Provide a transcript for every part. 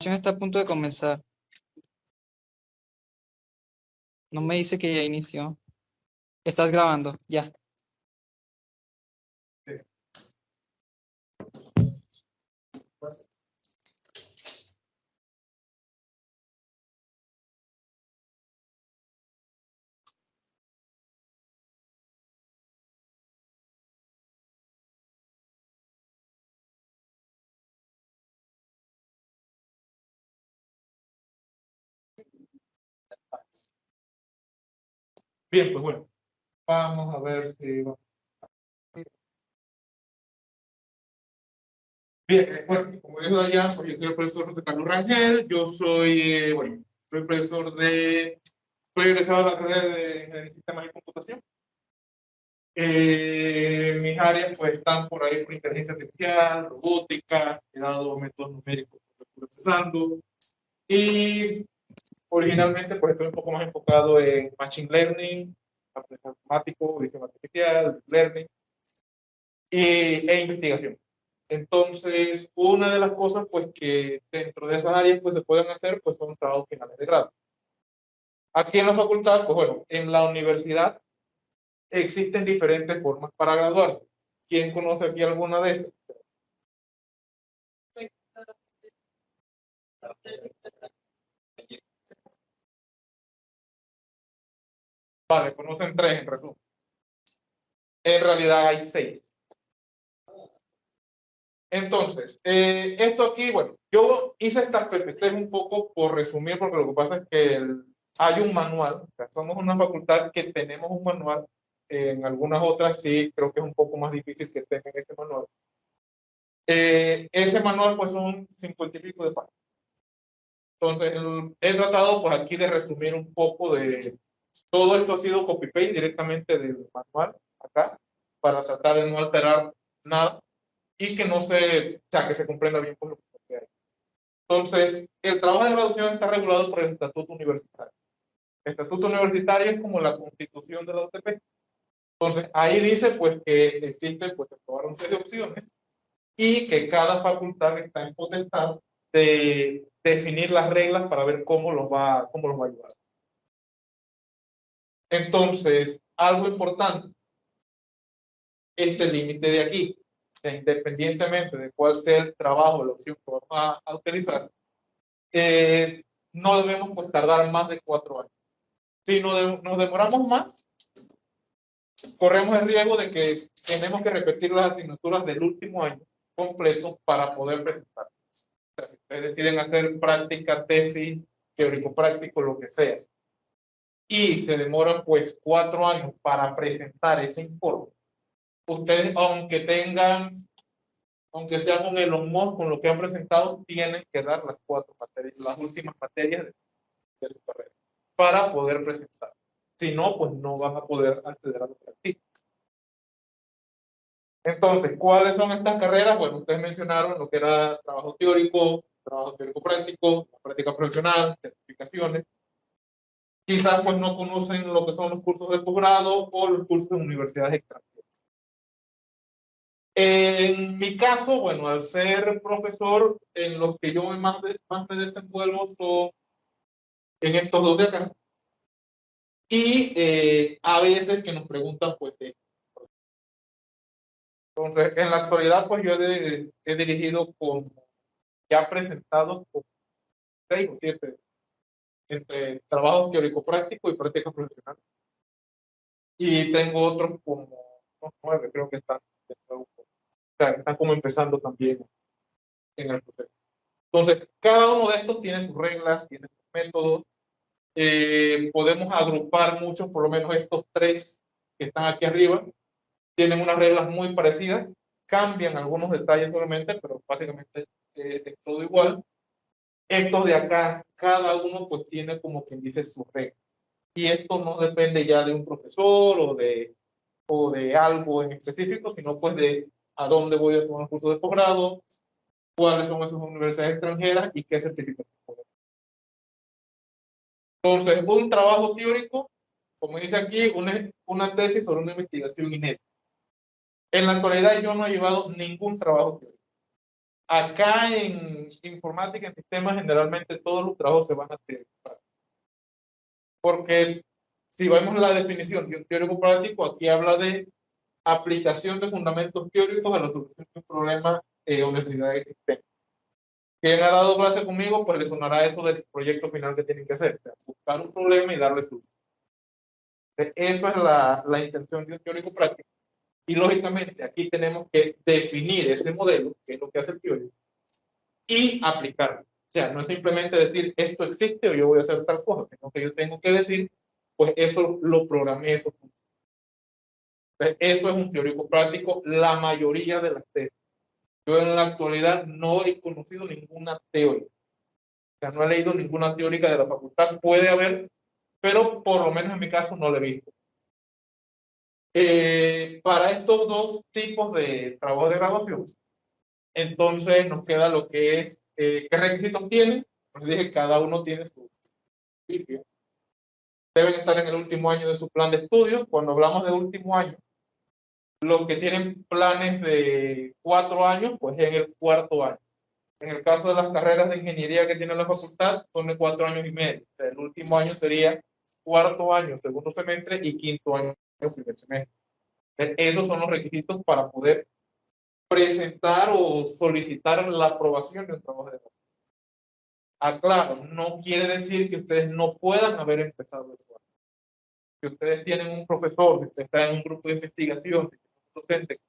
grabación está a punto de comenzar. No me dice que ya inició. Estás grabando, ya. Bien, pues bueno, vamos a ver si... Bien, bueno, como dijo allá, pues yo soy el profesor José Carlos Rangel, yo soy, bueno, soy profesor soy egresado de la carrera de Ingeniería de Sistemas y Computación. Mis áreas pues están por ahí por inteligencia artificial, robótica, he dado métodos numéricos que estoy procesando, y originalmente pues estoy un poco más enfocado en Machine Learning, aprendizaje automático, visión artificial, Deep Learning e investigación. Entonces, una de las cosas pues que dentro de esas áreas pues se pueden hacer pues son trabajos finales de grado. Aquí en la facultad, pues bueno, en la universidad existen diferentes formas para graduarse. ¿Quién conoce aquí alguna de esas? Vale, conocen tres en resumen. En realidad hay 6. Entonces, esto aquí, bueno, yo hice estas PPCs un poco por resumir, porque lo que pasa es que hay un manual, o sea, somos una facultad que tenemos un manual, en algunas otras sí, creo que es un poco más difícil que tengan ese manual. Ese manual pues son 50 y pico de páginas. Entonces, he tratado pues aquí de resumir un poco de todo esto. Ha sido copy-paste directamente del manual acá, para tratar de no alterar nada y que no se, o sea, que se comprenda bien por lo que hay. Entonces, el trabajo de graduación está regulado por el Estatuto Universitario. El Estatuto Universitario es como la constitución de la UTP. Entonces, ahí dice pues que existe pues un set de opciones y que cada facultad está en potestad de definir las reglas para ver cómo los va a ayudar. Entonces, algo importante, este límite de aquí, o sea, independientemente de cuál sea el trabajo, la opción que vamos a utilizar, no debemos pues, tardar más de 4 años. Si nos demoramos más, corremos el riesgo de que tenemos que repetir las asignaturas del último año completo para poder presentar. O sea, si ustedes deciden hacer práctica, tesis, teórico práctico, lo que sea, y se demoran pues 4 años para presentar ese informe, ustedes, aunque sean un Elon Musk con lo que han presentado, tienen que dar las 4 materias, las últimas materias de su carrera, para poder presentar. Si no, pues no van a poder acceder a los prácticos. Entonces, ¿cuáles son estas carreras? Bueno, ustedes mencionaron lo que era trabajo teórico práctico, práctica profesional, certificaciones. Quizás pues no conocen lo que son los cursos de posgrado o los cursos de universidades extranjeras. En mi caso, bueno, al ser profesor, en los que yo más me desenvuelvo son en estos dos de acá. Y a veces que nos preguntan, pues, entonces, en la actualidad, pues yo he dirigido como, ya presentado como 6 o 7 entre trabajo teórico práctico y práctica profesional. Y tengo otros como unos 9, creo que están, o sea, están como empezando también en el proceso. Entonces, cada uno de estos tiene sus reglas, tiene sus métodos. Podemos agrupar muchos, por lo menos estos 3 que están aquí arriba, tienen unas reglas muy parecidas, cambian algunos detalles solamente, pero básicamente es todo igual. Estos de acá, cada uno pues tiene como quien dice su regla. Y esto no depende ya de un profesor o de algo en específico, sino pues de a dónde voy a tomar un curso de posgrado, cuáles son esas universidades extranjeras y qué certificación. Entonces, un trabajo teórico, como dice aquí, una tesis sobre una investigación inédita. En la actualidad yo no he llevado ningún trabajo teórico. Acá en en informática, en sistemas, generalmente todos los trabajos se van a teoría. Porque si vemos la definición de un teórico práctico, aquí habla de aplicación de fundamentos teóricos a la solución de un problema o necesidad existente. Quien ha dado clase conmigo, pues le sonará eso del proyecto final que tienen que hacer, o sea, buscar un problema y darle solución. Eso es la intención de un teórico práctico. Y lógicamente aquí tenemos que definir ese modelo, que es lo que hace el teórico, y aplicarlo. O sea, no es simplemente decir esto existe o yo voy a hacer tal cosa, sino que yo tengo que decir, pues eso lo programé, eso. Entonces, eso es un teórico práctico, la mayoría de las tesis. Yo en la actualidad no he conocido ninguna teórica. O sea, no he leído ninguna teórica de la facultad. Puede haber, pero por lo menos en mi caso no la he visto. Para estos dos tipos de trabajo de graduación, entonces nos queda lo que es, ¿qué requisitos tienen? Pues dije, cada uno tiene su sitio. Deben estar en el último año de su plan de estudio. Cuando hablamos de último año, los que tienen planes de 4 años, pues en el cuarto año. En el caso de las carreras de ingeniería que tiene la facultad, son de 4 años y medio. O sea, el último año sería cuarto año, segundo semestre, y quinto año, primer semestre. Esos son los requisitos para poder presentar o solicitar la aprobación de un trabajo de grado. Aclaro, no quiere decir que ustedes no puedan haber empezado eso. Si ustedes tienen un profesor, si usted está en un grupo de investigación, si tienen un docente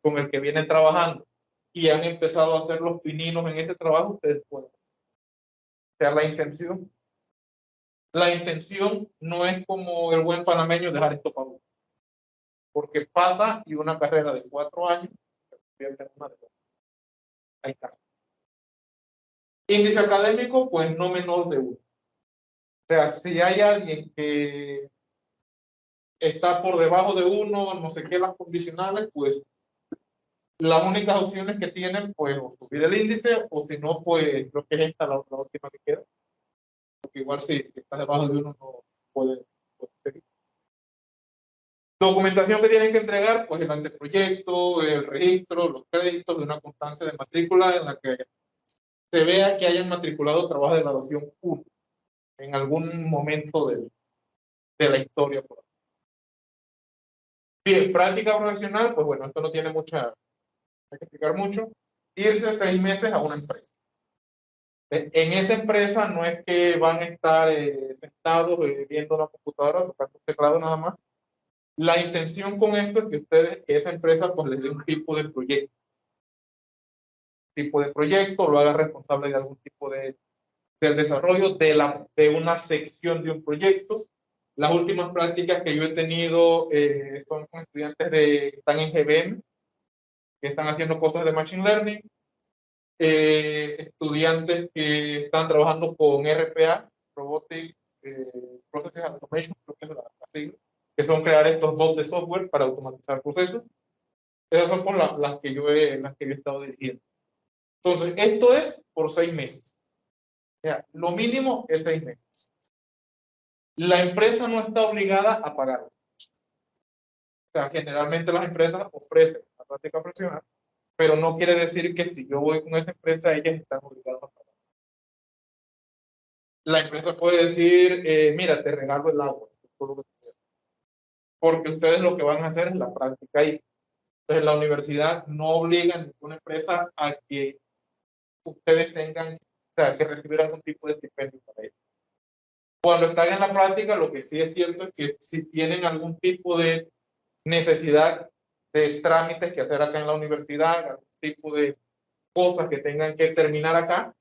con el que vienen trabajando y han empezado a hacer los pininos en ese trabajo, ustedes pueden. O sea, la intención no es como el buen panameño dejar esto para uno. Porque pasa y una carrera de 4 años se convierte en una de 2. Ahí está. Índice académico, pues no menor de 1. O sea, si hay alguien que está por debajo de 1, no sé qué, las condicionales, pues las únicas opciones que tienen, pues, o subir el índice, o si no, pues, lo que es esta, la última que queda. Porque igual si está debajo de 1 no puede seguir. Documentación que tienen que entregar, pues el anteproyecto, el registro, los créditos de una constancia de matrícula en la que se vea que hayan matriculado trabajo de graduación 1 en algún momento de la historia. Bien, práctica profesional, pues bueno, esto no tiene mucha, hay que explicar mucho. Irse 6 meses a una empresa. En esa empresa no es que van a estar sentados viendo una computadora, tocando un teclado nada más. La intención con esto es que ustedes, que esa empresa, pues les dé un tipo de proyecto, lo haga responsable de algún tipo del desarrollo de una sección de un proyecto. Las últimas prácticas que yo he tenido son con estudiantes que están en GBM, que están haciendo cosas de Machine Learning, estudiantes que están trabajando con RPA, Robotic Process Automation, creo que es la sigla, que son crear estos bots de software para automatizar procesos. Esas son por las que yo he estado dirigiendo. Entonces, esto es por 6 meses. O sea, lo mínimo es 6 meses. La empresa no está obligada a pagarlo. O sea, generalmente las empresas ofrecen la práctica profesional, pero no quiere decir que si yo voy con esa empresa, ellas están obligadas a pagar. La empresa puede decir, mira, te regalo el agua, porque ustedes lo que van a hacer es la práctica ahí. Entonces, la universidad no obliga a ninguna empresa a que ustedes tengan, o sea, que recibieran algún tipo de estipendio para ello. Cuando están en la práctica, lo que sí es cierto es que si tienen algún tipo de necesidad de trámites que hacer acá en la universidad, algún tipo de cosas que tengan que terminar acá,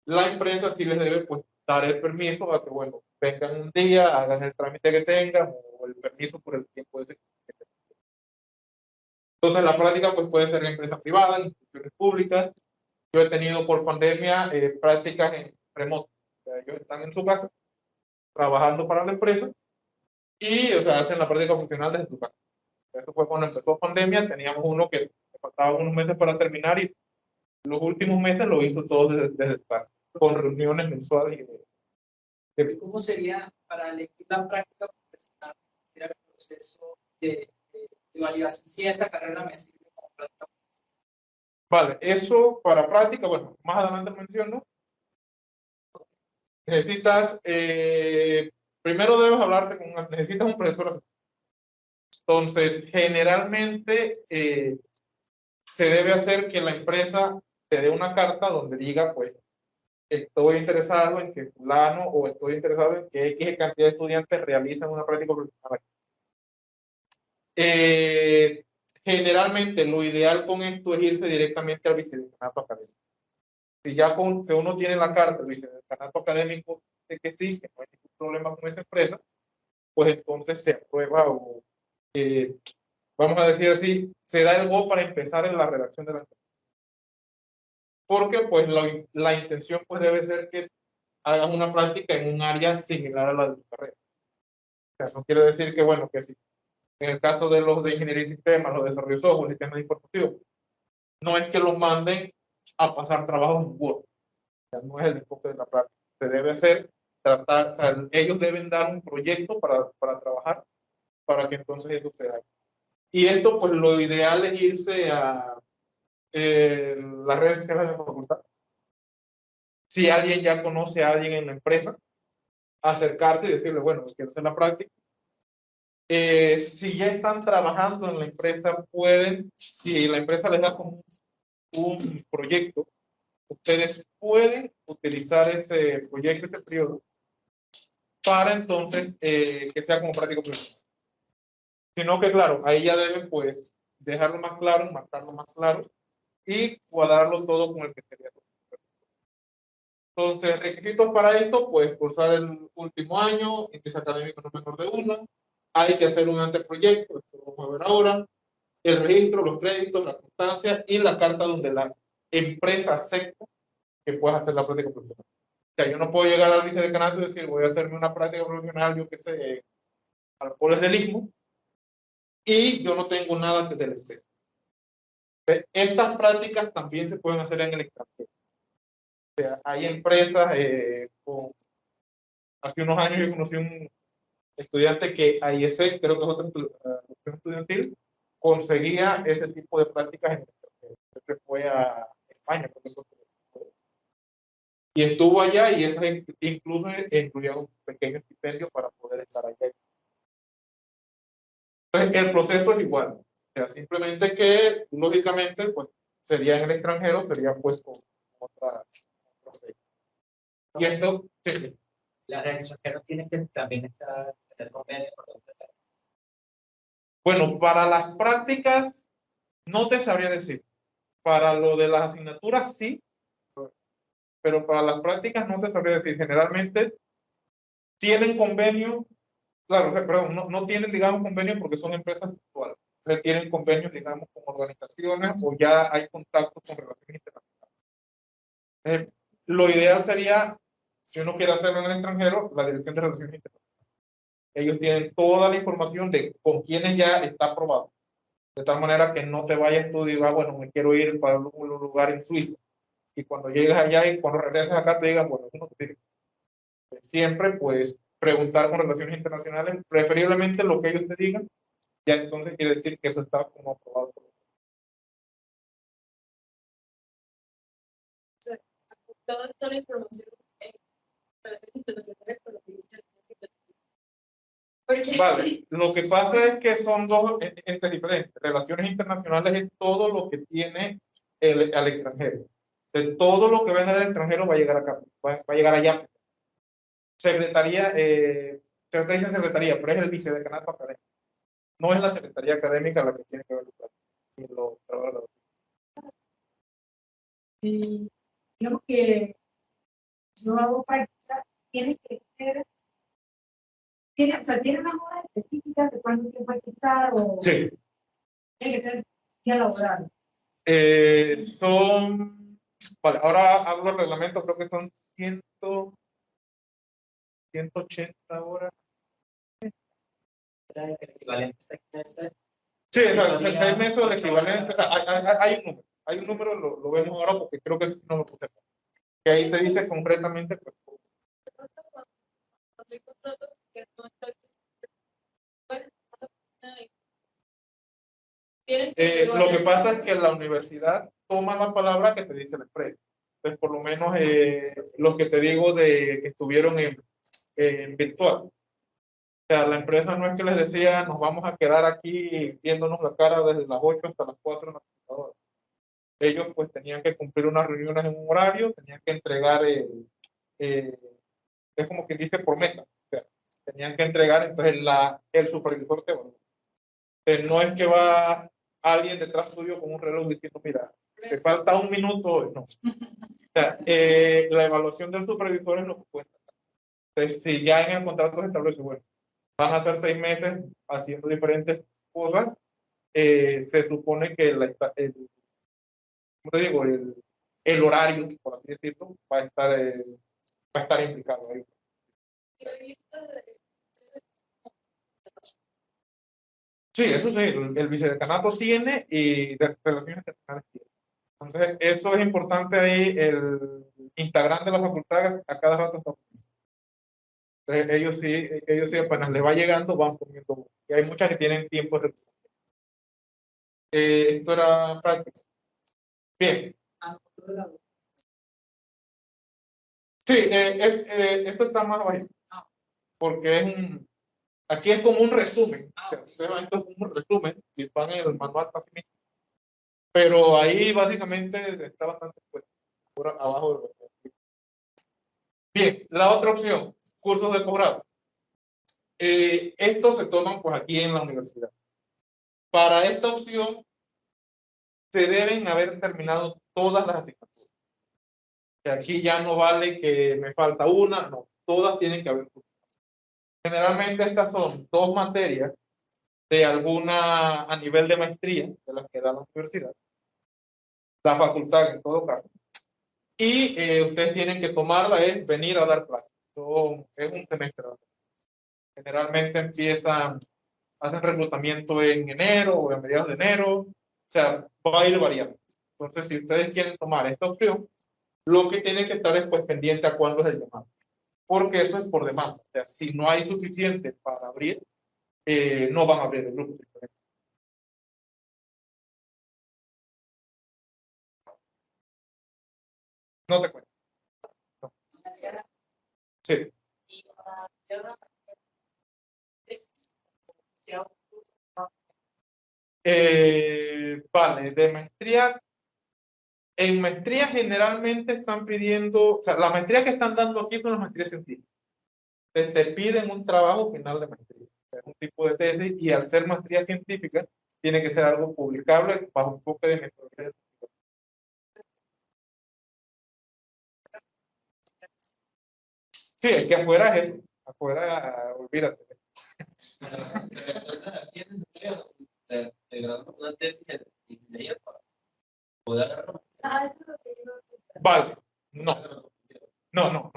la empresa sí les debe pues dar el permiso a que, bueno, vengan un día, hagan el trámite que tengan o el permiso por el tiempo de ese. Entonces, la práctica pues puede ser en empresas privadas, en instituciones públicas. Yo he tenido por pandemia prácticas en remoto. O sea, ellos están en su casa trabajando para la empresa y, o sea, hacen la práctica funcional desde su casa. Eso fue cuando empezó pandemia, teníamos uno que faltaba unos meses para terminar y los últimos meses lo hizo todo desde su casa, con reuniones mensuales. ¿Cómo sería para elegir la práctica profesional? Era el proceso de validación si esa carrera me sirve como práctica. Vale, eso para práctica, bueno, más adelante menciono. Necesitas, primero debes hablarte necesitas un profesor. Entonces, generalmente se debe hacer que la empresa te dé una carta donde diga, pues, estoy interesado en que fulano o estoy interesado en que X cantidad de estudiantes realicen una práctica profesional. Generalmente lo ideal con esto es irse directamente al vicedecanato académico. Si ya con que uno tiene la carta del vicedecanato académico de que sí, que no hay ningún problema con esa empresa, pues entonces se aprueba o, vamos a decir así, se da el go para empezar en la redacción de la empresa. Porque pues la intención pues debe ser que hagas una práctica en un área similar a la de tu carrera. O sea, no quiere decir que, bueno, que si en el caso de los de ingeniería de sistemas, los desarrollos de software, sistemas de información, no es que los manden a pasar trabajo en Word. O sea, no es el enfoque de la práctica. Se debe hacer, tratar, o sea, ellos deben dar un proyecto para trabajar, para que entonces eso se haga. Y esto, pues lo ideal es irse a las redes sociales de la facultad. Si alguien ya conoce a alguien en la empresa, acercarse y decirle, bueno, quiero hacer la práctica. Si ya están trabajando en la empresa, pueden, si la empresa les da como un proyecto, ustedes pueden utilizar ese proyecto, ese periodo, para entonces que sea como práctico profesional. Sino que, claro, ahí ya deben, pues, dejarlo más claro, marcarlo más claro y cuadrarlo todo con el que sería. Entonces, requisitos para esto, pues, cursar el último año, índice académico no menor de 1, hay que hacer un anteproyecto, esto lo vamos a ver ahora, el registro, los créditos, la constancia y la carta donde la empresa acepta que puedas hacer la práctica profesional. O sea, yo no puedo llegar al vicedecanato y decir, voy a hacerme una práctica profesional, yo qué sé, al Poles del Istmo, y yo no tengo nada que del exceso. Estas prácticas también se pueden hacer en el extranjero. O sea, hay empresas, hace unos años yo conocí un estudiante que IESEC, creo que es otra opción estudiantil, conseguía ese tipo de prácticas en el extranjero. Se fue a España, por ejemplo, y estuvo allá y eso incluso incluía un pequeño estipendio para poder estar allá. Entonces, el proceso es igual. O sea, simplemente que, lógicamente, pues, sería en el extranjero, sería pues con otra proceso. Y esto, sí. La extranjero tiene que también estar en el convenio. Bueno, para las prácticas, no te sabría decir. Para lo de las asignaturas, sí, pero para las prácticas no te sabría decir. Generalmente tienen convenio, claro, perdón, no tienen, digamos, convenio porque son empresas virtuales. Tienen convenios, digamos, con organizaciones o ya hay contactos con relaciones internacionales. Lo ideal sería, si uno quiere hacerlo en el extranjero, la Dirección de Relaciones Internacionales. Ellos tienen toda la información de con quienes ya está aprobado. De tal manera que no te vayas tú y digas, bueno, me quiero ir para un lugar en Suiza. Y cuando llegues allá y cuando regreses acá te digan, bueno, eso no te sirve. Siempre, pues, preguntar con relaciones internacionales, preferiblemente lo que ellos te digan, ya entonces quiere decir que eso está como aprobado. Toda la información en relaciones internacionales con los porque... Vale, lo que pasa es que son dos entes diferentes. Relaciones internacionales es todo lo que tiene al extranjero. De todo lo que venga del extranjero va a llegar acá, va a llegar allá. Secretaría, se dice secretaría, pero es el vicedecanato académico. No es la secretaría académica la que tiene que ver los trabajadores. Digamos que yo hago práctica, tiene que ser, o sea, tiene unas horas específicas de cuánto tiempo hay que estar o Sí. tiene que ser día laboral. Son, vale, ahora hablo del reglamento, creo que son 180 horas. El equivalente a 6 meses. Sí, o sea, 6 meses el equivalente, o sea, hay un número, lo vemos ahora porque creo que no lo puse. Que ahí te dice concretamente, pues, lo que pasa es que la universidad toman la palabra que te dice la empresa. Entonces, por lo menos lo que te digo de que estuvieron en virtual. O sea, la empresa no es que les decía, nos vamos a quedar aquí viéndonos la cara desde las 8 hasta las 4 en la computadora. Ellos pues tenían que cumplir unas reuniones en un horario, tenían que entregar, es como quien dice por meta. O sea, tenían que entregar, entonces el supervisor te evalúa. Entonces, no es que va alguien detrás tuyo con un reloj diciendo, mira, te falta un minuto hoy, no. O sea, la evaluación del supervisor es lo que cuenta. Entonces, si ya en el contrato se establece, bueno, van a ser 6 meses haciendo diferentes cosas, se supone que ¿cómo te digo? El horario, por así decirlo, va a estar implicado ahí. Sí, eso sí, el vicedecanato tiene y de relaciones internacionales tiene. Entonces, eso es importante ahí, el Instagram de la facultad a cada rato está. Entonces, ellos sí, apenas les va llegando, van poniendo. Y hay muchas que tienen tiempo de revisar. Esto era práctico. Bien. Sí, esto está más bajito. Porque aquí es como un resumen. O sea, esto es como un resumen, si van en el manual así mismo. Pero ahí básicamente está bastante fuerte, por abajo de Bien, la otra opción, cursos de posgrado. Estos se toman pues aquí en la universidad. Para esta opción se deben haber terminado todas las asignaturas. Que aquí ya no vale que me falta una, no, todas tienen que haber. Generalmente estas son 2 materias de alguna a nivel de maestría de las que da la universidad, la facultad en todo caso, y ustedes tienen que tomarla, es venir a dar clases. Es un semestre. Generalmente hacen reclutamiento en enero o en mediados de enero, o sea, va a ir variando. Entonces, si ustedes quieren tomar esta opción, lo que tienen que estar es pues pendiente a cuándo es el llamado, porque eso es por demanda. O sea, si no hay suficiente para abrir, no van a abrir el grupo. No te cuento. No. Sí. Vale, de maestría. En maestría generalmente están pidiendo, o sea, la maestría que están dando aquí son las maestrías científicas. Te piden un trabajo final de maestría, o sea, un tipo de tesis, y al ser maestría científica, tiene que ser algo publicable bajo un enfoque de metodología. Sí, es que afuera es eso. Afuera, olvídate. Entonces, aquí en el te grabamos una tesis de ingeniería para poder agarrar. Vale, no. No.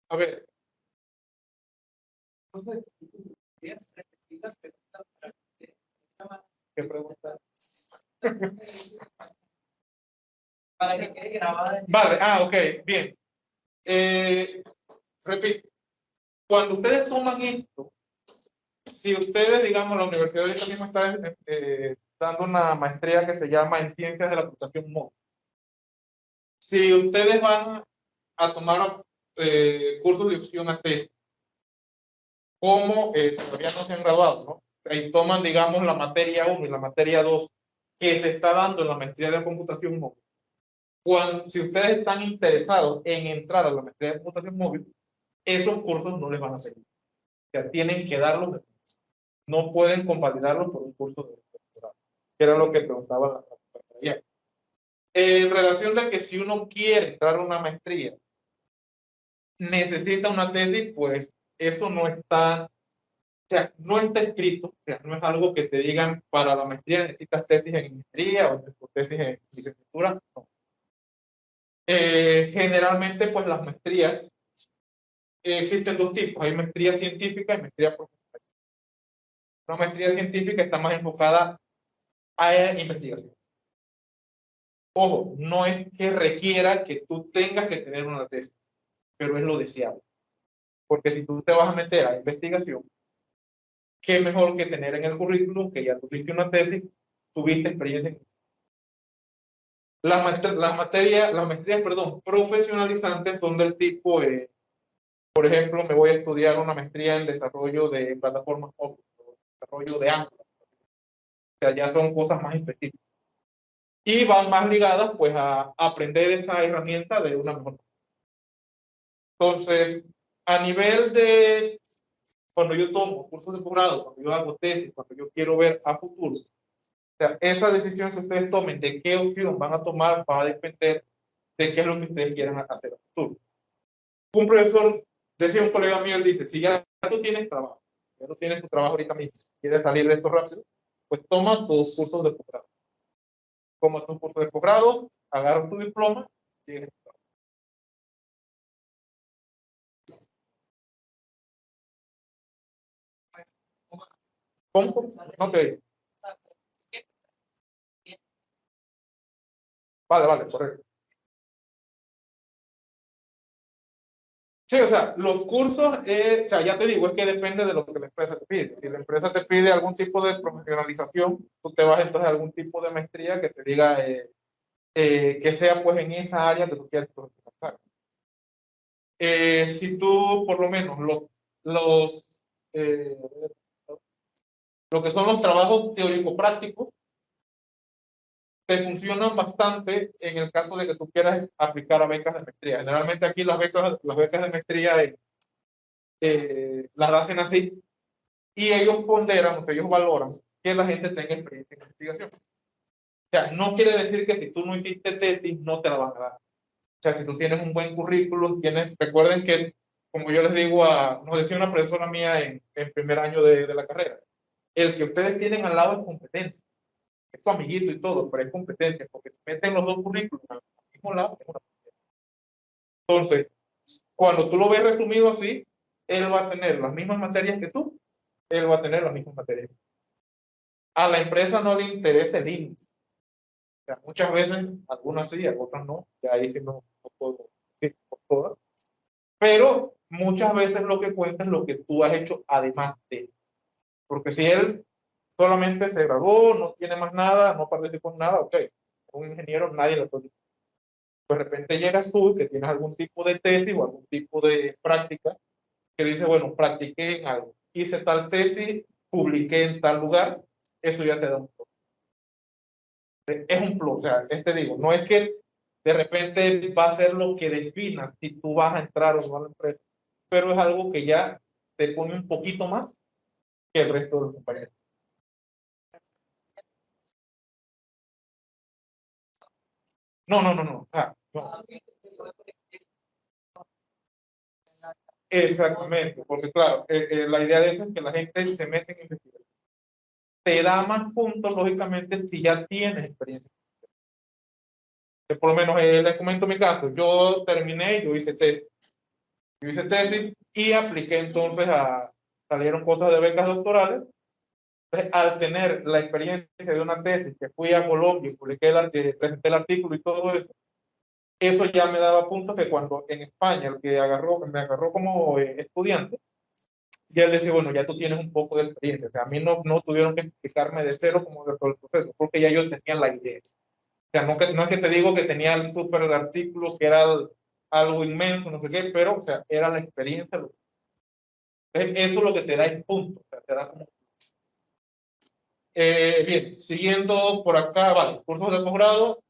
A ver. Entonces, ¿qué pregunta? Para que quede grabada. Vale, ok, bien. Repito, cuando ustedes toman esto, si ustedes, digamos, la universidad ahorita mismo está dando una maestría que se llama en Ciencias de la Computación Móvil. Si ustedes van a tomar cursos de opción a tesis, como todavía no se han graduado, ¿no? Y toman, digamos, la materia 1 y la materia 2 que se está dando en la maestría de computación móvil. Si ustedes están interesados en entrar a la maestría de computación móvil, esos cursos no les van a seguir. O sea, tienen que darlos, no pueden convalidarlos por un curso de doctorado, que era lo que preguntaba la compañera. En relación de que si uno quiere entrar a una maestría, necesita una tesis, pues eso no está, o sea, no está escrito, o sea, no es algo que te digan para la maestría necesitas tesis en ingeniería o tesis en licenciatura, no. Generalmente, pues las maestrías, existen 2 tipos, hay maestría científica y maestría profesional. Una maestría científica está más enfocada a investigación. Ojo, no es que requiera que tú tengas que tener una tesis, pero es lo deseable. Porque si tú te vas a meter a investigación, qué mejor que tener en el currículum que ya tuviste una tesis, tuviste experiencia. Las maestrías, perdón, profesionalizantes son del tipo, por ejemplo, me voy a estudiar una maestría en desarrollo de plataformas ópticas, desarrollo de Angular. O sea, ya son cosas más específicas. Y van más ligadas, pues, a aprender esa herramienta de una mejor manera. Entonces, a nivel de cuando yo tomo cursos de posgrado, cuando yo hago tesis, cuando yo quiero ver a futuro, o sea, esa decisión que ustedes tomen de qué opción van a tomar va a depender de qué es lo que ustedes quieran hacer a futuro. Un profesor, decía un colega mío, él dice, si ya tú tienes trabajo, ya tú tienes tu trabajo ahorita mismo, quieres salir de esto rápido, pues toma tus cursos de posgrado. Toma tus cursos de posgrado, agarra tu diploma, tienes tu trabajo. ¿Cómo? No te digo. Vale, correcto. Sí, o sea, los cursos, o sea, ya te digo, es que depende de lo que la empresa te pide. Si la empresa te pide algún tipo de profesionalización, tú te vas entonces a algún tipo de maestría que te diga que sea pues en esa área que tú quieres profesionalizar. Si tú, por lo menos, eh, lo que son los trabajos teórico-prácticos, te funcionan bastante en el caso de que tú quieras aplicar a becas de maestría. Generalmente aquí las becas de maestría las hacen así y ellos ponderan, o sea, ellos valoran que la gente tenga experiencia en investigación. O sea, no quiere decir que si tú no hiciste tesis no te la van a dar. O sea, si tú tienes un buen currículum, recuerden que, como yo les digo, nos decía una profesora mía en primer año de la carrera, el que ustedes tienen al lado es competencia. Es su amiguito y todo, pero es competencia, porque si meten los dos currículos al mismo lado, es una competencia. Entonces, cuando tú lo ves resumido así, él va a tener las mismas materias que tú, él va a tener las mismas materias. A la empresa no le interesa el índice. O sea, muchas veces, algunas sí, otras no, ya ahí sí no puedo decir por todas, pero muchas veces lo que cuenta es lo que tú has hecho además de. Porque si él solamente se graduó, no tiene más nada, no participó en nada, ok, un ingeniero nadie le puede. De repente llegas tú que tienes algún tipo de tesis o algún tipo de práctica que dice, bueno, practiqué en algo, hice tal tesis, publiqué en tal lugar, eso ya te da un plus. Es un plus, o sea, te digo, no es que de repente va a ser lo que defina si tú vas a entrar o no a la empresa, pero es algo que ya te pone un poquito más que el resto de los compañeros. No. No. Exactamente, porque claro, la idea de eso es que la gente se mete en investigación. Te da más puntos, lógicamente, si ya tienes experiencia. Por lo menos les comento mi caso. Yo terminé, yo hice tesis y apliqué entonces salieron cosas de becas doctorales. Entonces, al tener la experiencia de una tesis que fui a Colombia y presenté el artículo y todo eso, eso ya me daba puntos que cuando en España el que me agarró como estudiante, ya él decía, bueno, ya tú tienes un poco de experiencia. O sea, a mí no tuvieron que explicarme de cero como de todo el proceso, porque ya yo tenía la idea. O sea, no es que te digo que tenía el súper artículo, que era algo inmenso, no sé qué, pero, o sea, era la experiencia. Eso es lo que te da el punto. O sea, te da como... bien, siguiendo por acá, vale, cursos de posgrado,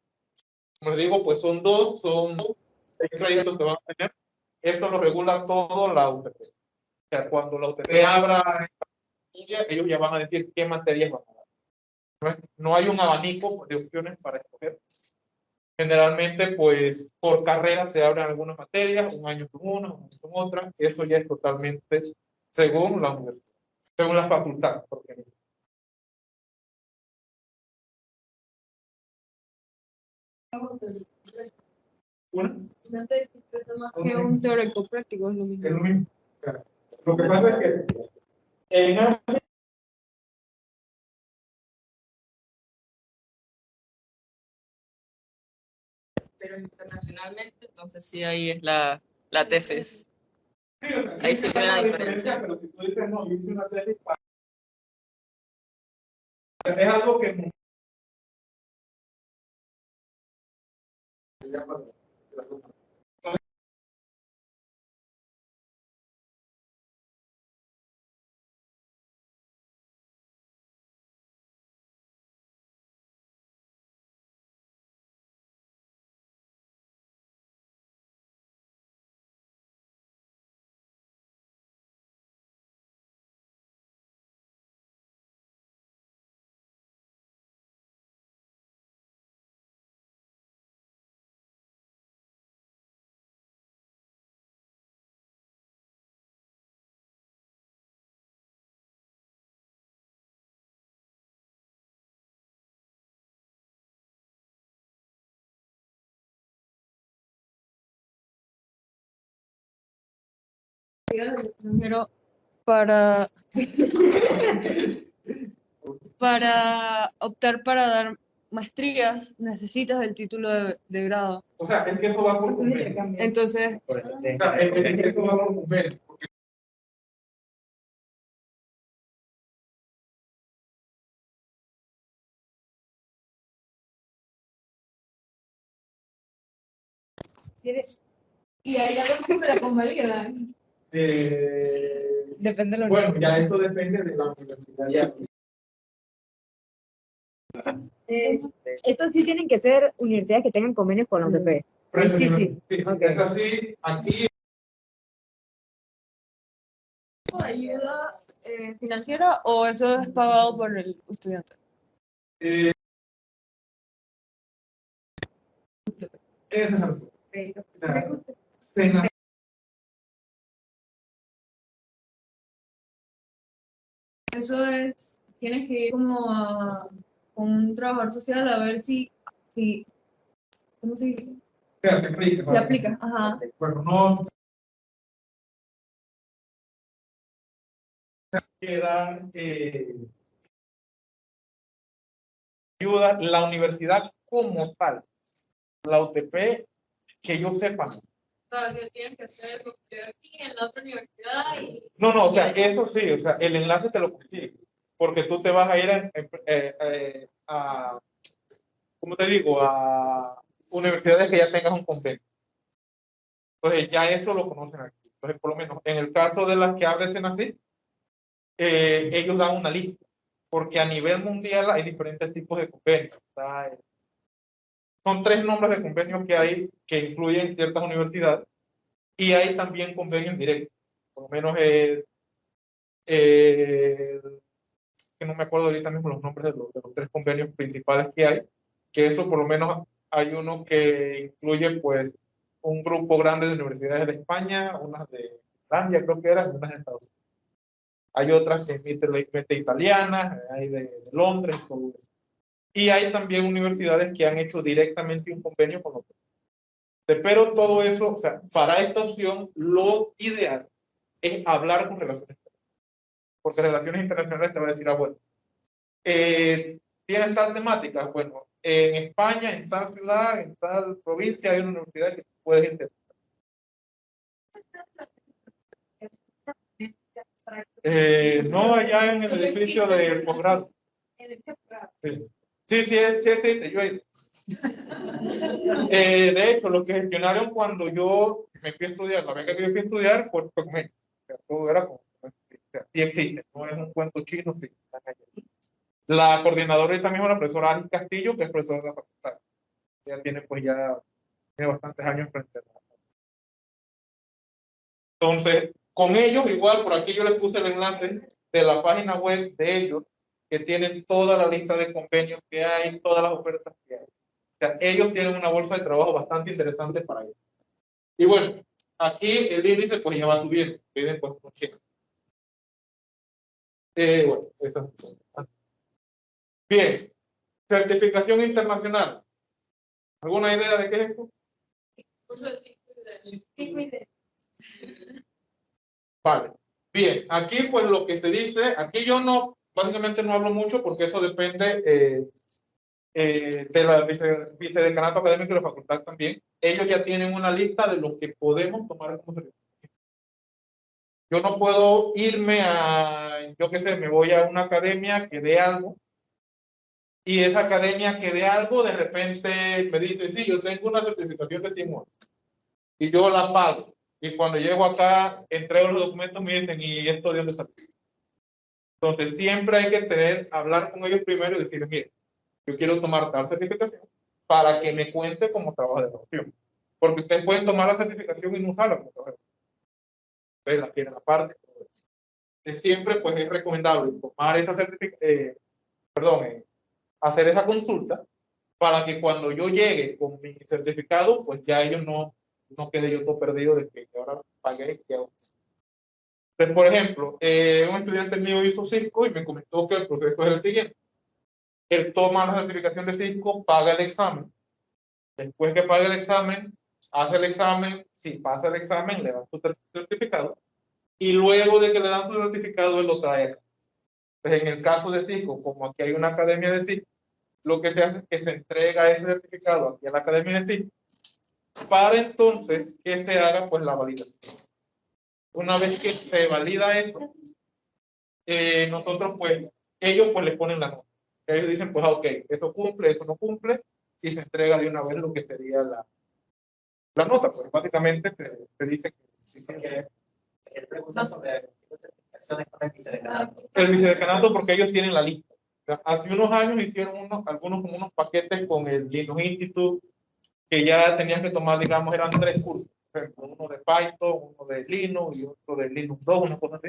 como les digo, pues son 6 créditos que van a tener. Esto lo regula todo la UTP. O sea, cuando la UTP abra, ellos ya van a decir qué materias van a dar. No hay un abanico de opciones para escoger. Generalmente, pues, por carrera se abren algunas materias, un año con una, un año con otra. Eso ya es totalmente según la universidad, según la facultad. Una, No te disfruto más que un teórico práctico, es lo mismo. es lo mismo. Lo que pasa es que en Pero internacionalmente, entonces sí, ahí es la tesis. sí, o sea, Ahí sí está tiene la la diferencia. pero si tú dices, no, yo hice una tesis es algo que se llama de la alumna. Extranjero para, para optar para dar maestrías necesitas el título de grado. O sea, es que eso va por convenio. Entonces, Por eso O sea, es que eso va por convenio. Y ahí ya lo me la convalida. Depende de la Bueno, ya eso depende de la universidad. Ya. Estos sí tienen que ser universidades que tengan convenios con la UTP. Sí, sí. Ok. Es así, aquí ¿ayuda financiera o eso es pagado por el estudiante? esa es la respuesta. O sea, se Eso es, tienes que ir como a un trabajador social a ver si, ¿cómo se dice? se aplica. Se aplica, ajá. Bueno, no queda ayuda la universidad como tal, la UTP, que yo sepa. O sea, que tienes que hacer lo que aquí en la otra universidad y... No, o sea, eso sí, o sea, el enlace te lo consigue, porque tú te vas a ir a, ¿cómo te digo? A universidades que ya tengas un convenio. Entonces, ya eso lo conocen aquí. Entonces, por lo menos, en el caso de las que abren así, ellos dan una lista, porque a nivel mundial hay diferentes tipos de convenios. Son 3 nombres de convenios que hay que incluyen ciertas universidades y hay también convenios directos. Por lo menos que no me acuerdo ahorita mismo los nombres de los 3 convenios principales que hay, que eso por lo menos hay uno que incluye pues un grupo grande de universidades de España, unas de Finlandia creo que eran, unas de Estados Unidos. Hay otras que emite italianas, hay de Londres, todo eso. Y hay también universidades que han hecho directamente un convenio con otros. Pero todo eso, o sea, para esta opción, lo ideal es hablar con relaciones internacionales. Porque relaciones internacionales te va a decir, bueno, ¿tienes tal temática? Bueno, en España, en tal ciudad, en tal provincia, hay una universidad que puedes intentar. No, allá en el edificio del posgrado. Sí, existe, yo hice. De hecho, lo que gestionaron cuando yo me fui a estudiar, la beca que yo fui a estudiar, fue conmigo. O sea, todo era como, o sea, sí existe, no es un cuento chino, sí. La coordinadora y también es la profesora Alice Castillo, que es profesora de la facultad. Ella tiene pues ya tiene bastantes años frente a la... Entonces, con ellos, igual, por aquí yo les puse el enlace de la página web de ellos, que tienen toda la lista de convenios que hay, todas las ofertas que hay. O sea, ellos tienen una bolsa de trabajo bastante interesante para ellos. Y bueno, aquí el índice pues ya va subiendo, vienen pues con China. Bueno, eso es. Bien, certificación internacional. ¿Alguna idea de qué es esto? Vale. Bien, aquí pues lo que se dice, aquí yo no, básicamente no hablo mucho porque eso depende de la vicedecanato académico y la facultad también. Ellos ya tienen una lista de lo que podemos tomar como certificación. Yo no puedo irme a, yo qué sé, me voy a una academia que dé algo y esa academia que de algo de repente me dice, sí, yo tengo una certificación de 100 horas y yo la pago. Y cuando llego acá, entrego los documentos, me dicen, ¿y esto de dónde salió? Entonces, siempre hay que hablar con ellos primero y decirles, mire, yo quiero tomar tal certificación para que me cuente como trabajo de evaluación. Porque ustedes pueden tomar la certificación y no usarla como trabajo de evaluación. Ustedes la tienen aparte. Siempre pues es recomendable tomar esa hacer esa consulta para que cuando yo llegue con mi certificado, pues ya ellos no quede yo todo perdido de que ahora pagué y hago. Entonces, por ejemplo, un estudiante mío hizo Cisco y me comentó que el proceso es el siguiente. Él toma la certificación de Cisco, paga el examen. Después que paga el examen, hace el examen. Si pasa el examen, le dan su certificado. Y luego de que le dan su certificado, él lo trae acá. Entonces, en el caso de Cisco, como aquí hay una academia de Cisco, lo que se hace es que se entrega ese certificado aquí a la academia de Cisco para entonces que se haga pues la validación. Una vez que se valida eso, nosotros pues, ellos pues le ponen la nota. Ellos dicen pues, ok, eso cumple, eso no cumple, y se entrega de una vez lo que sería la nota. Pues básicamente se dice que Él pregunta sobre certificaciones con el vicedecanato. el vicedecanato, porque ellos tienen la lista. O sea, hace unos años hicieron algunos como unos paquetes con el Linux Institute, que ya tenían que tomar, digamos, eran 3 cursos. Por ejemplo, uno de Python, uno de Linux y otro de Linux 2, una cosa así.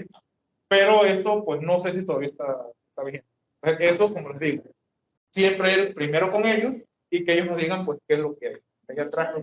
Pero eso, pues no sé si todavía está vigente. Eso, como les digo, siempre el primero con ellos y que ellos nos digan, pues, qué es lo que hay. Allá atrás.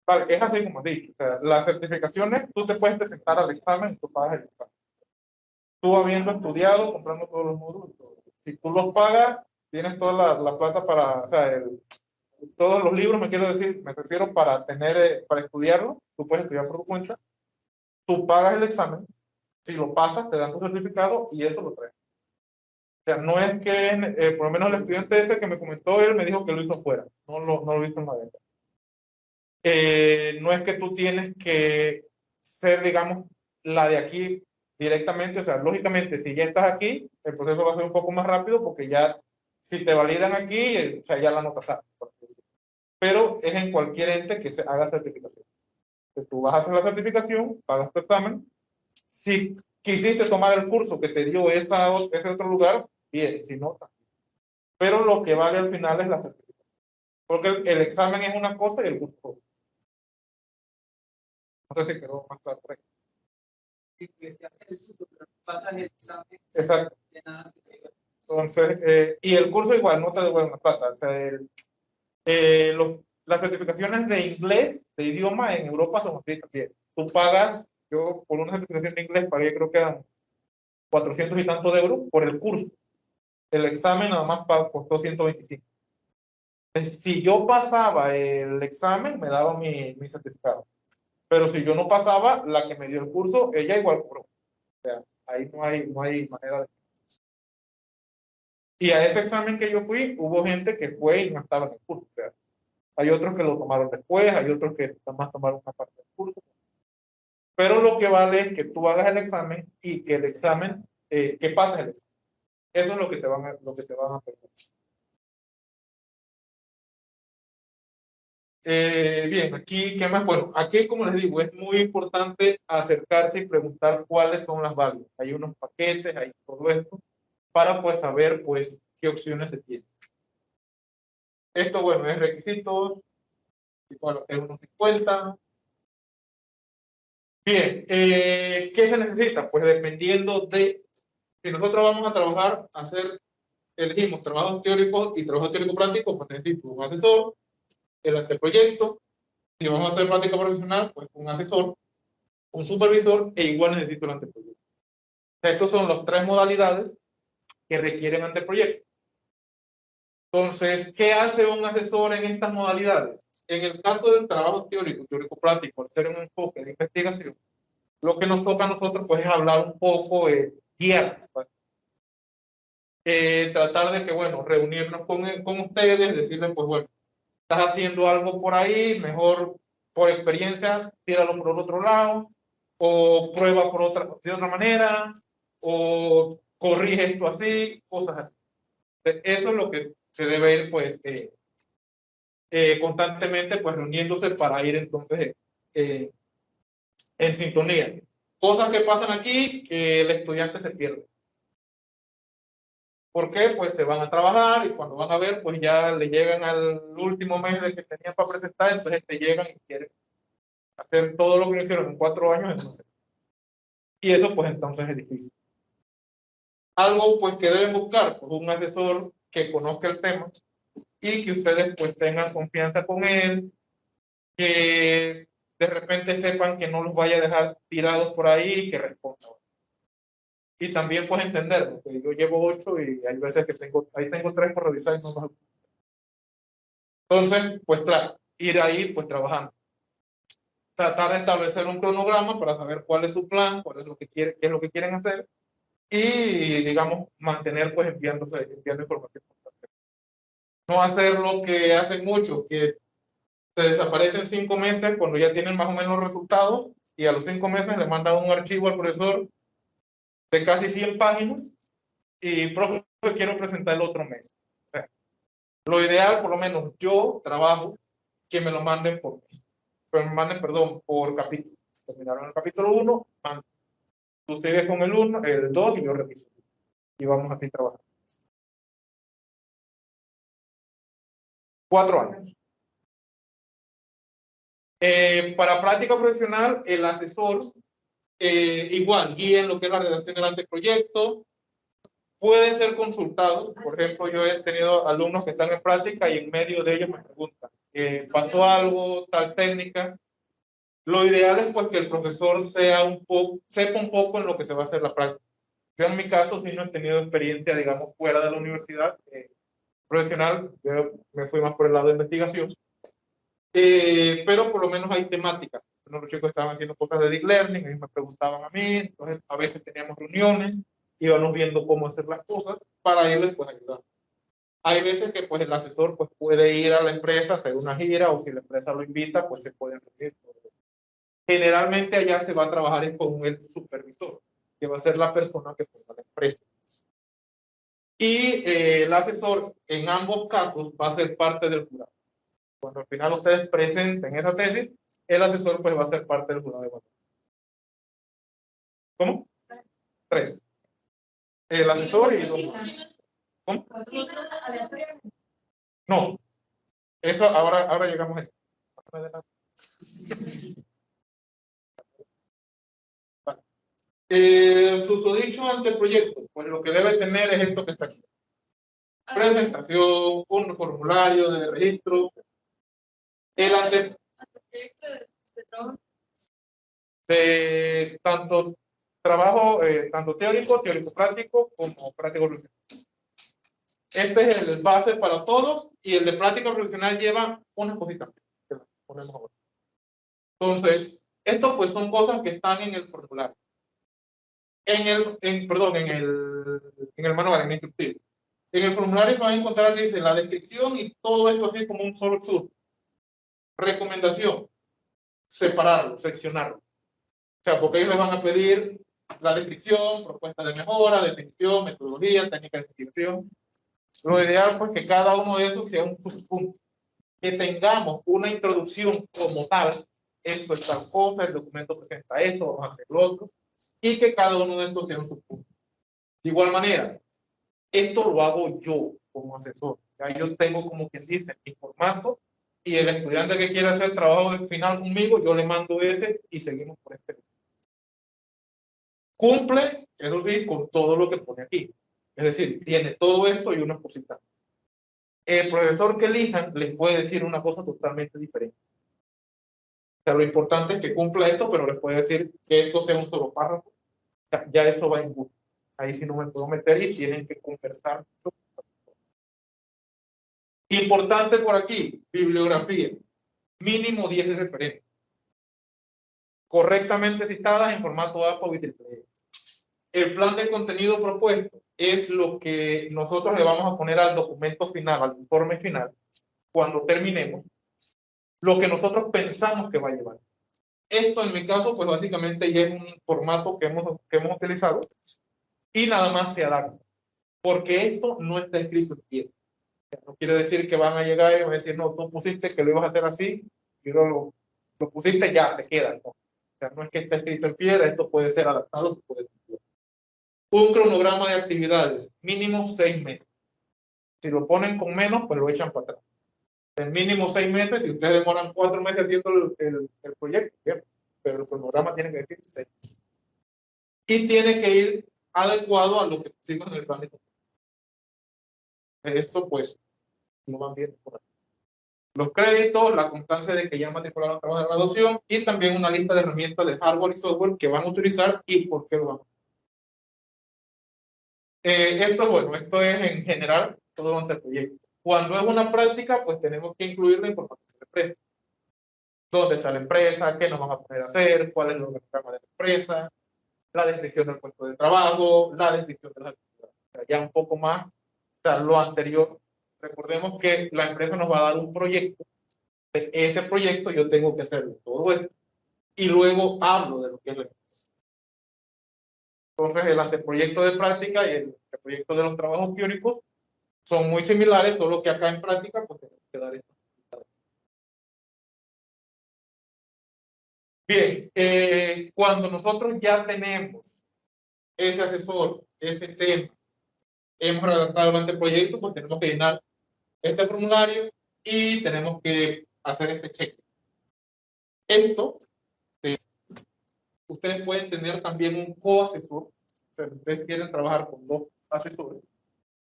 Vale, es así como dicho. O sea, las certificaciones, tú te puedes presentar al examen y tú pagas el examen. Tú habiendo estudiado, comprando todos los módulos, si tú los pagas, tienes toda la plaza para, o sea, todos los libros, me refiero para tener, para estudiarlo, tú puedes estudiar por tu cuenta, tú pagas el examen, si lo pasas, te dan tu certificado y eso lo traes. O sea, no es que, por lo menos el estudiante ese que me comentó, él me dijo que lo hizo fuera, no lo hizo en Madrid. No es que tú tienes que ser, digamos, la de aquí directamente, o sea, lógicamente, si ya estás aquí, el proceso va a ser un poco más rápido porque ya, si te validan aquí, o sea, ya la nota sale. Pero es en cualquier ente que se haga certificación. Entonces, tú vas a hacer la certificación, pagas tu examen. Si quisiste tomar el curso que te dio ese otro lugar, bien, si no, también. Pero lo que vale al final es la certificación. Porque el examen es una cosa y el curso. No sé si quedó más claro. Pasan el examen, Exacto. de nada se te iba. Entonces, y el curso igual no te devuelven la plata. O sea, las certificaciones de inglés, de idioma en Europa son así también. Tú pagas, yo por una certificación de inglés pagué creo que eran 400 y tantos de euros por el curso. El examen nada más costó 125. Si yo pasaba el examen, me daba mi certificado. Pero si yo no pasaba, la que me dio el curso, ella igual cobró. O sea, ahí no hay manera de... Y a ese examen que yo fui, hubo gente que fue y no estaba en el curso. O sea, hay otros que lo tomaron después, hay otros que nada más tomaron una parte del curso. Pero lo que vale es que tú hagas el examen y que el examen, que pases el examen. Eso es lo que te van a pedir. Bien, aquí, ¿qué más? Bueno, aquí, como les digo, es muy importante acercarse y preguntar cuáles son las válidas. Hay unos paquetes, hay todo esto, para pues saber pues qué opciones se tienen. Esto, bueno, es requisitos, bueno, es unos 50. Bien, ¿qué se necesita? Pues dependiendo de, si nosotros vamos a trabajar, elegimos trabajos teóricos y trabajos teóricos prácticos, pues necesito un asesor, el anteproyecto. Si vamos a hacer práctica profesional, pues un asesor, un supervisor e igual necesito el anteproyecto. O sea, estos son las 3 modalidades que requieren anteproyecto. Entonces, ¿qué hace un asesor en estas modalidades? En el caso del trabajo teórico, teórico-práctico, al ser un enfoque de investigación, lo que nos toca a nosotros pues, es hablar un poco, guiar, pues. Tratar de que, bueno, reunirnos con ustedes, decirles, pues, bueno, estás haciendo algo por ahí, mejor por experiencia, tíralo por el otro lado, o prueba de otra manera, o corrige esto así, cosas así. Eso es lo que se debe ir, pues, constantemente, pues, reuniéndose para ir entonces en sintonía. Cosas que pasan aquí que el estudiante se pierde. ¿Por qué? Pues se van a trabajar y cuando van a ver, pues ya le llegan al último mes de que tenían para presentar, entonces te llegan y quieren hacer todo lo que lo hicieron en 4 años, entonces. Y eso pues entonces es difícil. Algo pues que deben buscar, pues un asesor que conozca el tema y que ustedes pues tengan confianza con él, que de repente sepan que no los vaya a dejar tirados por ahí y que responda. Y también pues entender, porque yo llevo 8 y hay veces que tengo 3 por revisar y no los. Entonces, pues claro, ir ahí pues trabajando. Tratar de establecer un cronograma para saber cuál es su plan, cuál es lo que quiere, qué es lo que quieren hacer y, digamos, mantener pues enviando información. No hacer lo que hacen muchos, que se desaparecen 5 meses cuando ya tienen más o menos los resultados y a los 5 meses le mandan un archivo al profesor de casi 100 páginas y profe, quiero presentar el otro mes. O sea, lo ideal, por lo menos yo trabajo, que me lo manden por mes. Pero me manden, perdón, por capítulo. Terminaron el capítulo 1, tú sigues con el 1, el 2 y yo reviso. Y vamos así trabajando. 4 años. Para práctica profesional, el asesor igual guía en lo que es la redacción del anteproyecto. Puede ser consultado. Por ejemplo, yo he tenido alumnos que están en práctica y en medio de ellos me preguntan, ¿pasó algo, tal técnica? Lo ideal es pues que el profesor sepa un poco en lo que se va a hacer la práctica. Yo en mi caso sí no he tenido experiencia, digamos, fuera de la universidad profesional. Yo me fui más por el lado de investigación. Pero por lo menos hay temáticas. Los chicos estaban haciendo cosas de deep learning, ellos me preguntaban a mí, entonces a veces teníamos reuniones, íbamos viendo cómo hacer las cosas para irles pues ayudar. Hay veces que pues el asesor pues puede ir a la empresa, hacer una gira, o si la empresa lo invita, pues se pueden reunir. Generalmente allá se va a trabajar con el supervisor, que va a ser la persona que forma la empresa. Y el asesor en ambos casos va a ser parte del jurado. Cuando al final ustedes presenten esa tesis, el asesor pues va a ser parte del jurado de evaluación. ¿Cómo? 3. El asesor y 2. ¿Cómo? No. Eso ahora llegamos a eso. Susodicho ante el proyecto, pues lo que debe tener es esto que está aquí. Presentación, un formulario de registro, el de tanto trabajo, tanto teórico práctico, como práctico profesional. Este es el base para todos y el de práctica profesional lleva unas cositas que ponemos ahora. Entonces, estos pues son cosas que están en el formulario. En el manual, en el instructivo. En el formulario se van a encontrar, dice, la descripción y todo esto así como un solo sur. Recomendación, separarlo, seccionarlo. O sea, porque ellos les van a pedir la descripción, propuesta de mejora, definición, metodología, técnica de investigación. Lo ideal pues que cada uno de esos sea un subpunto. Que tengamos una introducción como tal, esto es tal cosa, el documento presenta esto, vamos a hacer lo otro, y que cada uno de estos sea un subpunto. De igual manera, esto lo hago yo como asesor. Ya yo tengo, como quien dice, mi formato, y el estudiante que quiera hacer trabajo de final conmigo, yo le mando ese y seguimos por este. Cumple, eso sí, con todo lo que pone aquí. Es decir, tiene todo esto y una cosita. El profesor que elijan les puede decir una cosa totalmente diferente. O sea, lo importante es que cumpla esto, pero les puede decir que esto sea un solo párrafo. Ya eso va en gusto. Ahí sí no me puedo meter y tienen que conversar. Importante por aquí, bibliografía. mínimo 10 referentes, correctamente citadas en formato APA o IEEE. El plan de contenido propuesto es lo que nosotros le vamos a poner al documento final, al informe final, cuando terminemos, lo que nosotros pensamos que va a llevar. Esto en mi caso, pues básicamente ya es un formato que hemos utilizado y nada más se adapta, porque esto no está escrito en piedra. No quiere decir que van a llegar y van a decir, no, tú pusiste que lo ibas a hacer así, y lo pusiste, ya, te queda. No. O sea, no es que esté escrito en piedra, esto puede ser adaptado, puede ser. Un cronograma de actividades, mínimo 6 meses. Si lo ponen con menos, pues lo echan para atrás. En mínimo 6 meses, si ustedes demoran 4 meses haciendo el proyecto, bien, pero el cronograma tiene que decir 6 meses. Y tiene que ir adecuado a lo que pusimos en el plan de control. Esto, pues, no van bien por aquí. Los créditos, la constancia de que ya matricularon el trabajo de graduación y también una lista de herramientas de hardware y software que van a utilizar y por qué lo van a utilizar. Bueno, esto es en general todo ante el proyecto. Cuando es una práctica, pues tenemos que incluir la información de la empresa. ¿Dónde está la empresa? ¿Qué nos vamos a poner a hacer? ¿Cuál es el organigrama de la empresa? La descripción del puesto de trabajo, la descripción de las actividades. O sea, ya un poco más, o sea, lo anterior. Recordemos que la empresa nos va a dar un proyecto. Ese proyecto yo tengo que hacerlo todo esto. Y luego hablo de lo que es la empresa. Entonces, el anteproyecto de práctica y el proyecto de los trabajos teóricos son muy similares, solo que acá en práctica pues tenemos que dar esto. Bien, cuando nosotros ya tenemos ese asesor, ese tema, hemos redactado el anteproyecto, pues tenemos que llenar este formulario y tenemos que hacer este check. Esto, sí, ustedes pueden tener también un coasesor. Si ustedes quieren trabajar con 2 asesores,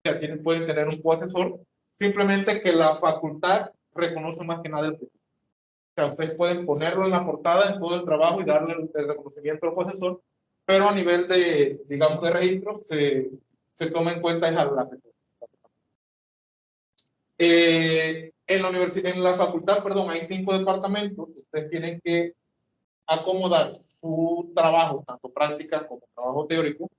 ya pueden tener un coasesor, simplemente que la facultad reconoce más que nada el proyecto. O sea, ustedes pueden ponerlo en la portada en todo el trabajo y darle el reconocimiento al coasesor, pero a nivel de, digamos, de registro, se toma en cuenta al asesor. En la facultad, perdón, hay 5 departamentos. Ustedes tienen que acomodar su trabajo, tanto práctica como trabajo teórico,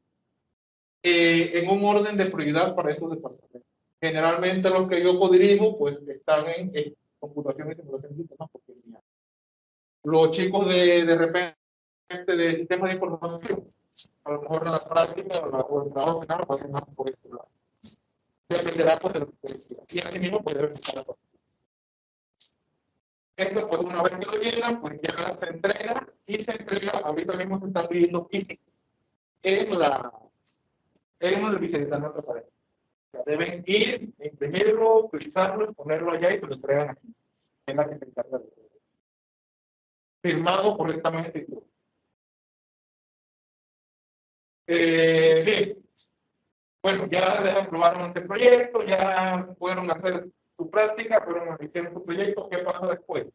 en un orden de prioridad para esos departamentos. Generalmente los que yo codirijo, pues están en computación y simulación de sistemas, porque los chicos de repente de sistemas de información, a lo mejor en la práctica o el trabajo final va a ser más por este lado. Dependerá pues de lo que ustedes quieran. Y así mismo puede verificar la parte. Esto, pues una vez que lo llenan, pues ya se entrega y se entrega. Ahorita mismo se está pidiendo físico en el vicedecanato de pared. O sea, deben ir, imprimirlo, utilizarlo, ponerlo allá y se lo entregan aquí. Es la que se encarga de todo. Firmado correctamente y todo. Bien. Bueno, ya aprobaron este proyecto, ya fueron a hacer su práctica, fueron a hacer su proyecto. ¿Qué pasa después?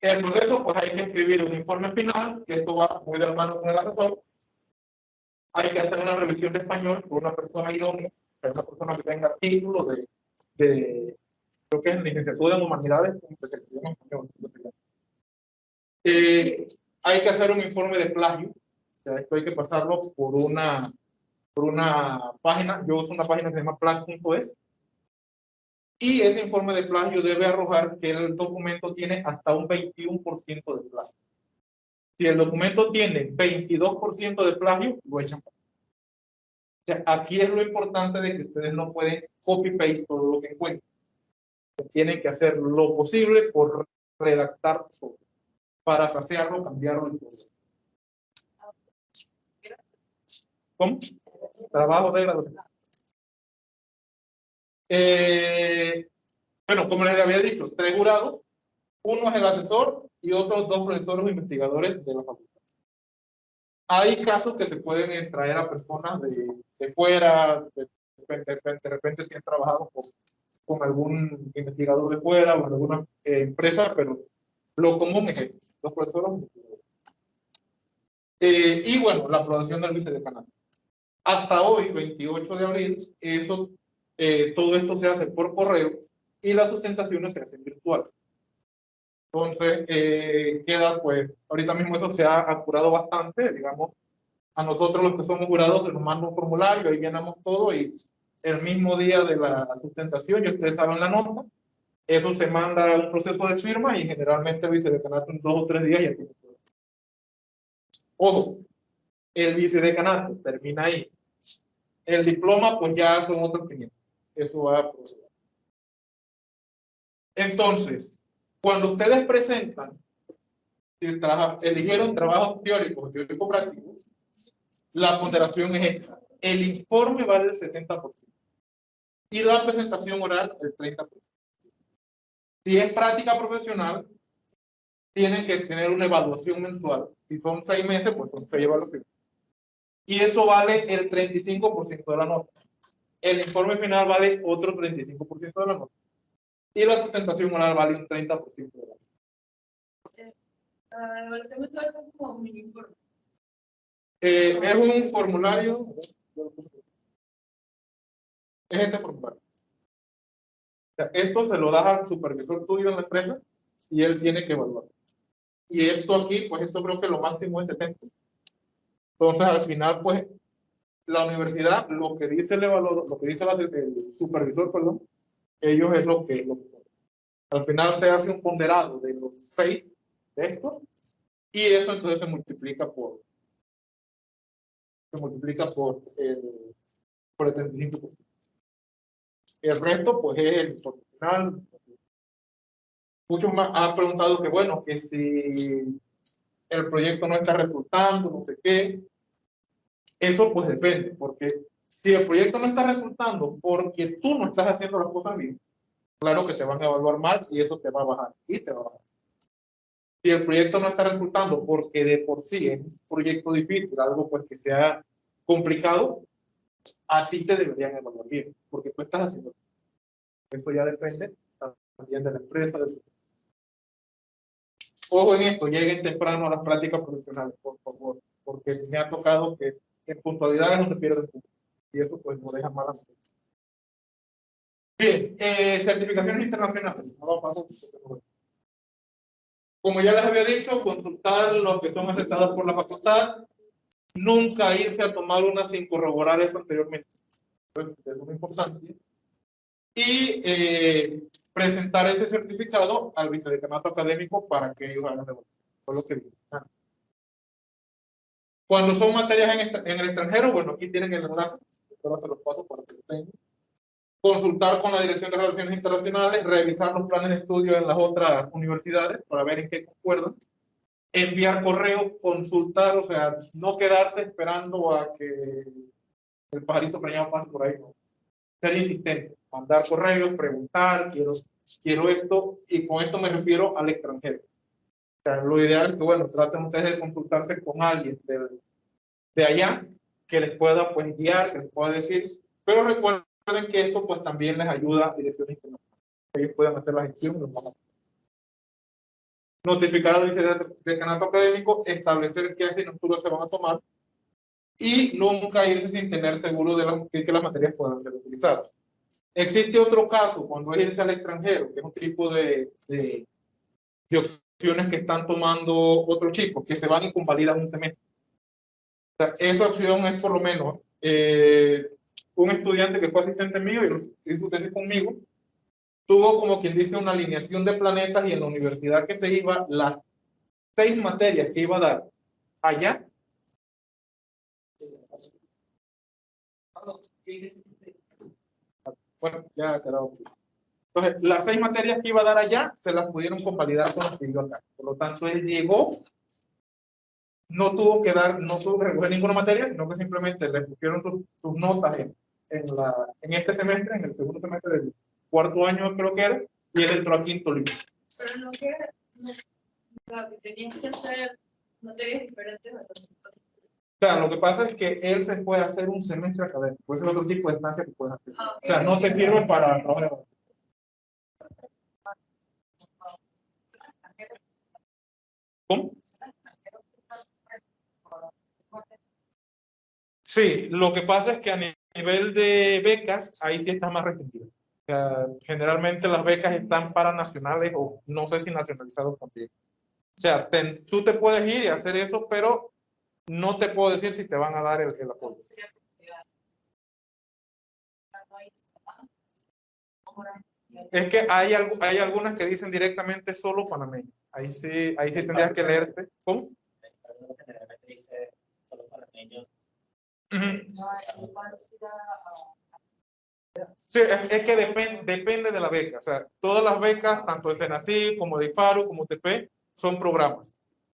El proceso, pues hay que escribir un informe final, que esto va muy de la mano con el asesor. Hay que hacer una revisión de español por una persona idónea, una persona que tenga título de creo que es licenciatura en humanidades, como se llama en español. Hay que hacer un informe de plagio. O sea, esto hay que pasarlo por una página. Yo uso una página que se llama plag.es. Y ese informe de plagio debe arrojar que el documento tiene hasta un 21% de plagio. Si el documento tiene 22% de plagio, lo echan para. O sea, aquí es lo importante de que ustedes no pueden copy-paste todo lo que encuentren. Tienen que hacer lo posible por redactar todo, parafrasearlo, cambiarlo y todo. ¿Cómo? Trabajo de graduación. Bueno, como les había dicho, 3 jurados. Uno es el asesor y otros 2 profesores o investigadores de la facultad. Hay casos que se pueden traer a personas de fuera, de repente si han trabajado con algún investigador de fuera o en alguna empresa, pero lo común es esto, los profesores. Y bueno, la aprobación del vicedecanato. Hasta hoy, 28 de abril, todo esto se hace por correo y las sustentaciones se hacen virtuales. Entonces, queda pues, ahorita mismo eso se ha apurado bastante, digamos, a nosotros los que somos jurados se nos manda un formulario, ahí llenamos todo y el mismo día de la sustentación, y ustedes saben la nota, eso se manda a un proceso de firma y generalmente el vicedecanato en 2 o 3 días ya tiene todo. Ojo, el vicedecanato termina ahí. El diploma, pues ya son otros 500. Eso va a proceder. Entonces, cuando ustedes presentan, si eligieron trabajos teóricos, teórico-prácticos, la ponderación es esta. El informe vale el 70% y la presentación oral el 30%. Si es práctica profesional, tienen que tener una evaluación mensual. Si son 6 meses, pues son 6 evaluaciones. Y eso vale el 35% de la nota. El informe final vale otro 35% de la nota. Y la sustentación oral vale un 30% de la nota. La evaluación mensual son como un informe. Es un formulario. Es este formulario. O sea, esto se lo das al supervisor tuyo en la empresa y él tiene que evaluar. Y esto aquí, pues esto creo que lo máximo es 70. Entonces, al final, pues, la universidad, lo que dice el evaluador, lo que dice el supervisor, perdón, ellos es lo que al final se hace un ponderado de los 6 de estos y eso entonces se multiplica por el 35%. El resto, pues, es el final. Muchos más han preguntado que, bueno, que si el proyecto no está resultando, no sé qué. Eso, pues, depende, porque si el proyecto no está resultando porque tú no estás haciendo las cosas bien, claro que se van a evaluar mal y eso te va a bajar y te va a bajar. Si el proyecto no está resultando porque de por sí es un proyecto difícil, algo pues que sea complicado, así te deberían evaluar bien, porque tú estás haciendo. Eso ya depende también de la empresa. Ojo en esto, lleguen temprano a las prácticas profesionales, por favor, porque me ha tocado que en puntualidad es donde pierden puntos y eso pues no deja mala suerte. Bien, certificaciones internacionales. Como ya les había dicho, consultar los que son aceptados por la facultad, nunca irse a tomar una sin corroborar eso anteriormente. Es muy importante. Y presentar ese certificado al vicedecanato académico para que ellos hagan lo que digo. Cuando son materias en el extranjero, bueno, aquí tienen el enlace, ahora se los paso para que lo tengan. Consultar con la Dirección de Relaciones Internacionales, revisar los planes de estudio en las otras universidades para ver en qué concuerdan, enviar correos, consultar, o sea, no quedarse esperando a que el pajarito preñado pase por ahí, no. Ser insistente, mandar correos, preguntar, quiero esto, y con esto me refiero al extranjero. O sea, lo ideal es que, bueno, traten ustedes de consultarse con alguien de allá que les pueda, pues, guiar, que les pueda decir, pero recuerden que esto, pues, también les ayuda a direcciones internacionales. Ellos pueden hacer la gestión. Notificar al vicedecanato académico, establecer qué asignaturas se van a tomar y nunca irse sin tener seguro de que las materias puedan ser utilizadas. Existe otro caso cuando es irse al extranjero, que es un tipo de opciones que están tomando otros chicos, que se van y convalidan un semestre. O sea, esa opción es por lo menos un estudiante que fue asistente mío y hizo tesis conmigo, tuvo como quien dice una alineación de planetas y en la universidad que se iba, las 6 materias que iba a dar allá. Bueno, ya quedó. Entonces, las 6 materias que iba a dar allá se las pudieron convalidar con los que dio acá. Por lo tanto, él llegó, no tuvo que recoger ninguna materia, sino que simplemente le pusieron sus notas en este semestre, en el segundo semestre del 4º año, creo que era, y él entró a 5º libro. Pero no que tenían que hacer materias diferentes. O sea, lo que pasa es que él se puede hacer un semestre académico, pues es otro tipo de estancia que puedes hacer. O sea, no te sirve para trabajar. ¿Cómo? Sí, lo que pasa es que a nivel de becas, ahí sí está más restringido. sea, generalmente las becas están para nacionales o no sé si nacionalizados también. O sea, tú te puedes ir y hacer eso, pero no te puedo decir si te van a dar el apoyo. Es que hay algunas que dicen directamente solo panameño. Ahí sí tendrías que leerte. ¿Cómo? Generalmente dice solo panameños. Ujú. Sí, es que depende de la beca. O sea, todas las becas, tanto de FENACYT como de IFARU, como UTP, son programas.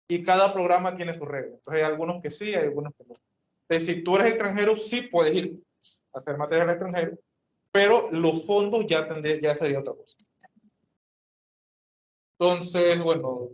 Y cada programa tiene sus reglas. Entonces hay algunos que sí, hay algunos que no. Entonces, si tú eres extranjero, sí puedes ir a hacer materias al extranjero, pero los fondos ya sería otra cosa. Entonces, bueno.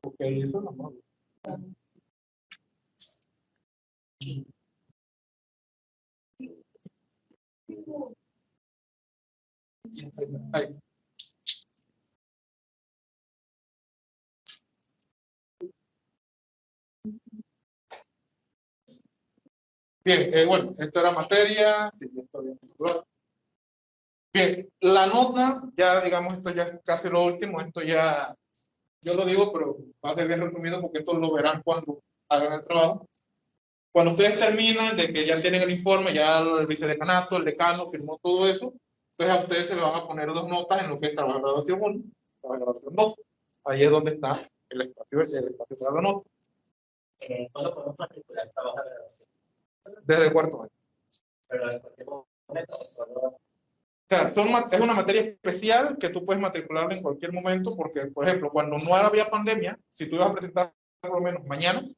Ok, eso no malo. Ahí. Bien, bueno, esto era materia. Sí, esto bien. Bien, la nota, ya digamos, esto ya es casi lo último, esto ya, yo lo digo, pero va a ser bien resumido porque esto lo verán cuando hagan el trabajo. Cuando ustedes terminan de que ya tienen el informe, ya el vicedecanato, el decano firmó todo eso, entonces a ustedes se les van a poner 2 notas en lo que es trabajo de graduación 1, trabajo de graduación 2. Ahí es donde está el espacio para la nota. ¿Cuándo podemos matricular trabajo de graduación? Desde el 4º año. Pero en cualquier momento, solo. O sea, es una materia especial que tú puedes matricularla en cualquier momento porque, por ejemplo, cuando no había pandemia, si tú ibas a presentar por lo menos mañana, o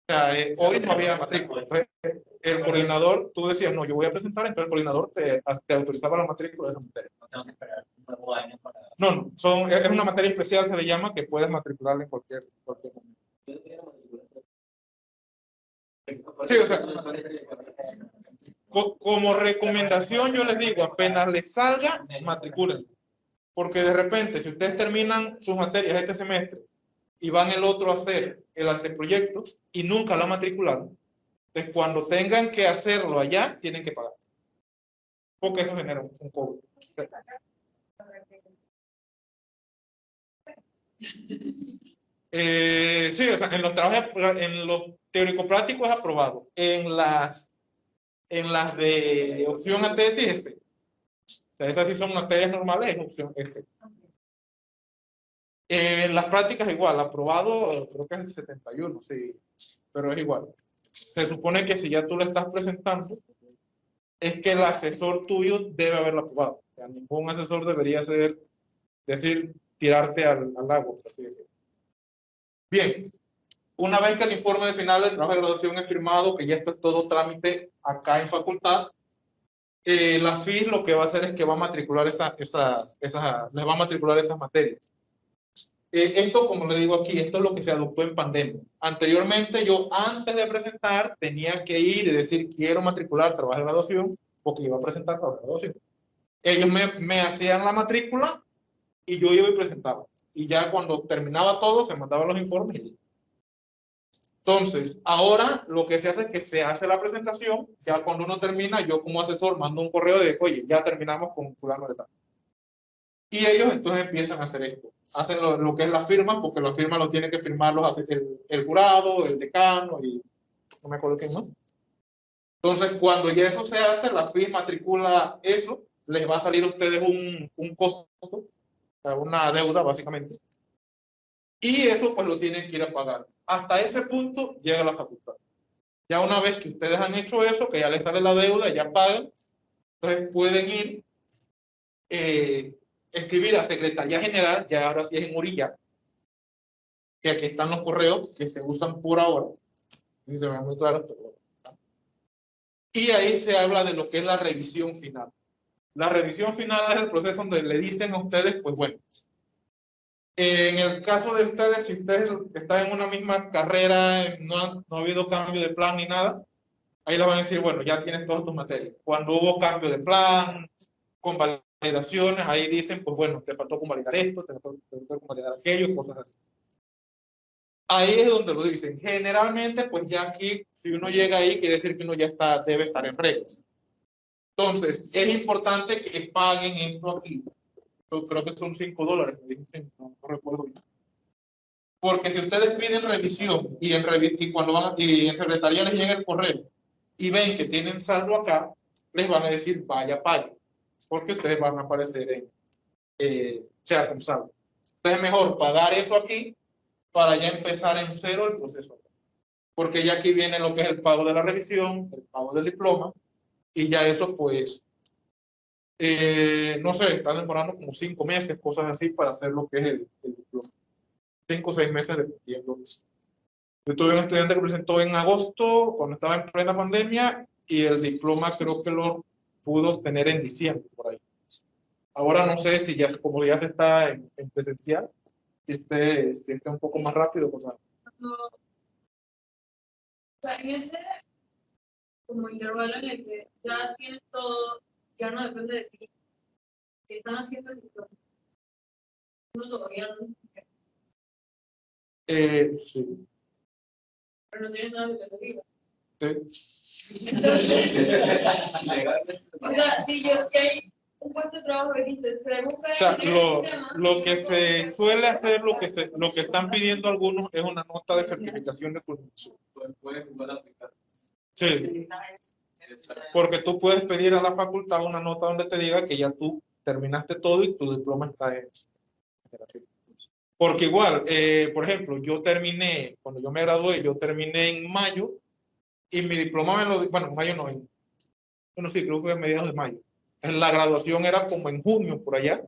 sea, hoy no había matrícula. Entonces, el coordinador, tú decías, no, yo voy a presentar, entonces el coordinador te autorizaba la matrícula de esa materia. No tengo que esperar un nuevo año para. No, es una materia especial, se le llama, que puedes matricularla en cualquier momento. Sí, o sea, como recomendación yo les digo, apenas les salga, matriculen. Porque de repente, si ustedes terminan sus materias este semestre y van el otro a hacer el anteproyecto y nunca lo han matriculado, entonces cuando tengan que hacerlo allá, tienen que pagar. Porque eso genera un cobro. Sí, o sea, en los trabajos, en los teórico-prácticos es aprobado. En las de opción a tesis, o sea, esas sí son materias normales, es opción este. En las prácticas igual, aprobado, creo que es el 71, sí, pero es igual. Se supone que si ya tú lo estás presentando, es que el asesor tuyo debe haberlo aprobado. O sea, ningún asesor debería decir, tirarte al agua, por así decirlo. Bien, una vez que el informe de final del trabajo de graduación es firmado, que ya esto es todo trámite acá en facultad, la FIS lo que va a hacer es que va a matricular les va a matricular esas materias. Esto, como le digo aquí, esto es lo que se adoptó en pandemia. Anteriormente, yo antes de presentar tenía que ir y decir, quiero matricular trabajo de graduación, porque iba a presentar trabajo de graduación. Ellos me hacían la matrícula y yo iba y presentaba. Y ya cuando terminaba todo, se mandaban los informes. Entonces, ahora lo que se hace es que se hace la presentación, ya cuando uno termina, yo como asesor mando un correo de, oye, ya terminamos con fulano de tal. Y ellos entonces empiezan a hacer esto. Hacen lo que es la firma, porque la firma lo tiene que firmar el jurado, el decano y no me acuerdo quién más. Entonces, cuando ya eso se hace, la firma matricula eso, les va a salir a ustedes un costo, una deuda básicamente. Y eso pues lo tienen que ir a pagar. Hasta ese punto llega la facultad. Ya una vez que ustedes han hecho eso, que ya les sale la deuda, ya pagan, entonces pueden ir, escribir a Secretaría General, ya ahora sí es en Urilla, que aquí están los correos que se usan por ahora. Y se ve muy claro, pero bueno. Y ahí se habla de lo que es la revisión final. La revisión final es el proceso donde le dicen a ustedes, pues bueno, en el caso de ustedes, si ustedes están en una misma carrera, no ha habido cambio de plan ni nada, ahí les van a decir, bueno, ya tienes todas tus materias. Cuando hubo cambio de plan, convalidaciones, ahí dicen, pues bueno, te faltó convalidar esto, te faltó convalidar aquello, cosas así. Ahí es donde lo dicen. Generalmente, pues ya aquí, si uno llega ahí, quiere decir que uno ya está, debe estar en regla. Entonces, es importante que paguen esto aquí. Yo creo que son $5, no recuerdo bien. Porque si ustedes piden revisión y cuando van y en secretaría les llega el correo y ven que tienen saldo acá, les van a decir vaya pague, porque ustedes van a aparecer sea con saldo. Entonces es mejor pagar eso aquí para ya empezar en cero el proceso. Porque ya aquí viene lo que es el pago de la revisión, el pago del diploma, y ya eso pues, no sé, está demorando como 5 meses, cosas así, para hacer lo que es el diploma. 5 o 6 meses dependiendo. Yo tuve un estudiante que presentó en agosto, cuando estaba en plena pandemia, y el diploma creo que lo pudo obtener en diciembre, por ahí. Ahora no sé si ya, como ya se está en presencial, si esté un poco más rápido. Pues, No. O sea, en ese como intervalo en el que ya tienes todo, ya no depende de ti, que están haciendo el diploma. Uno todavía no, sí. pero no tienes nada que te diga. Sí. Entonces, o sea, si hay un puesto de trabajo que dice, se busca O sea, en el sistema, lo que se suele hacer, lo que están pidiendo algunos es una nota de certificación de culminación. Pueden jugar a aplicar. Sí. Porque tú puedes pedir a la facultad una nota donde te diga que ya tú terminaste todo y tu diploma está en. Porque igual, por ejemplo, cuando yo me gradué, yo terminé en mayo y mi diploma bueno, en mayo no, bueno, sí, creo que a mediados de mayo. La graduación era como en junio, por allá,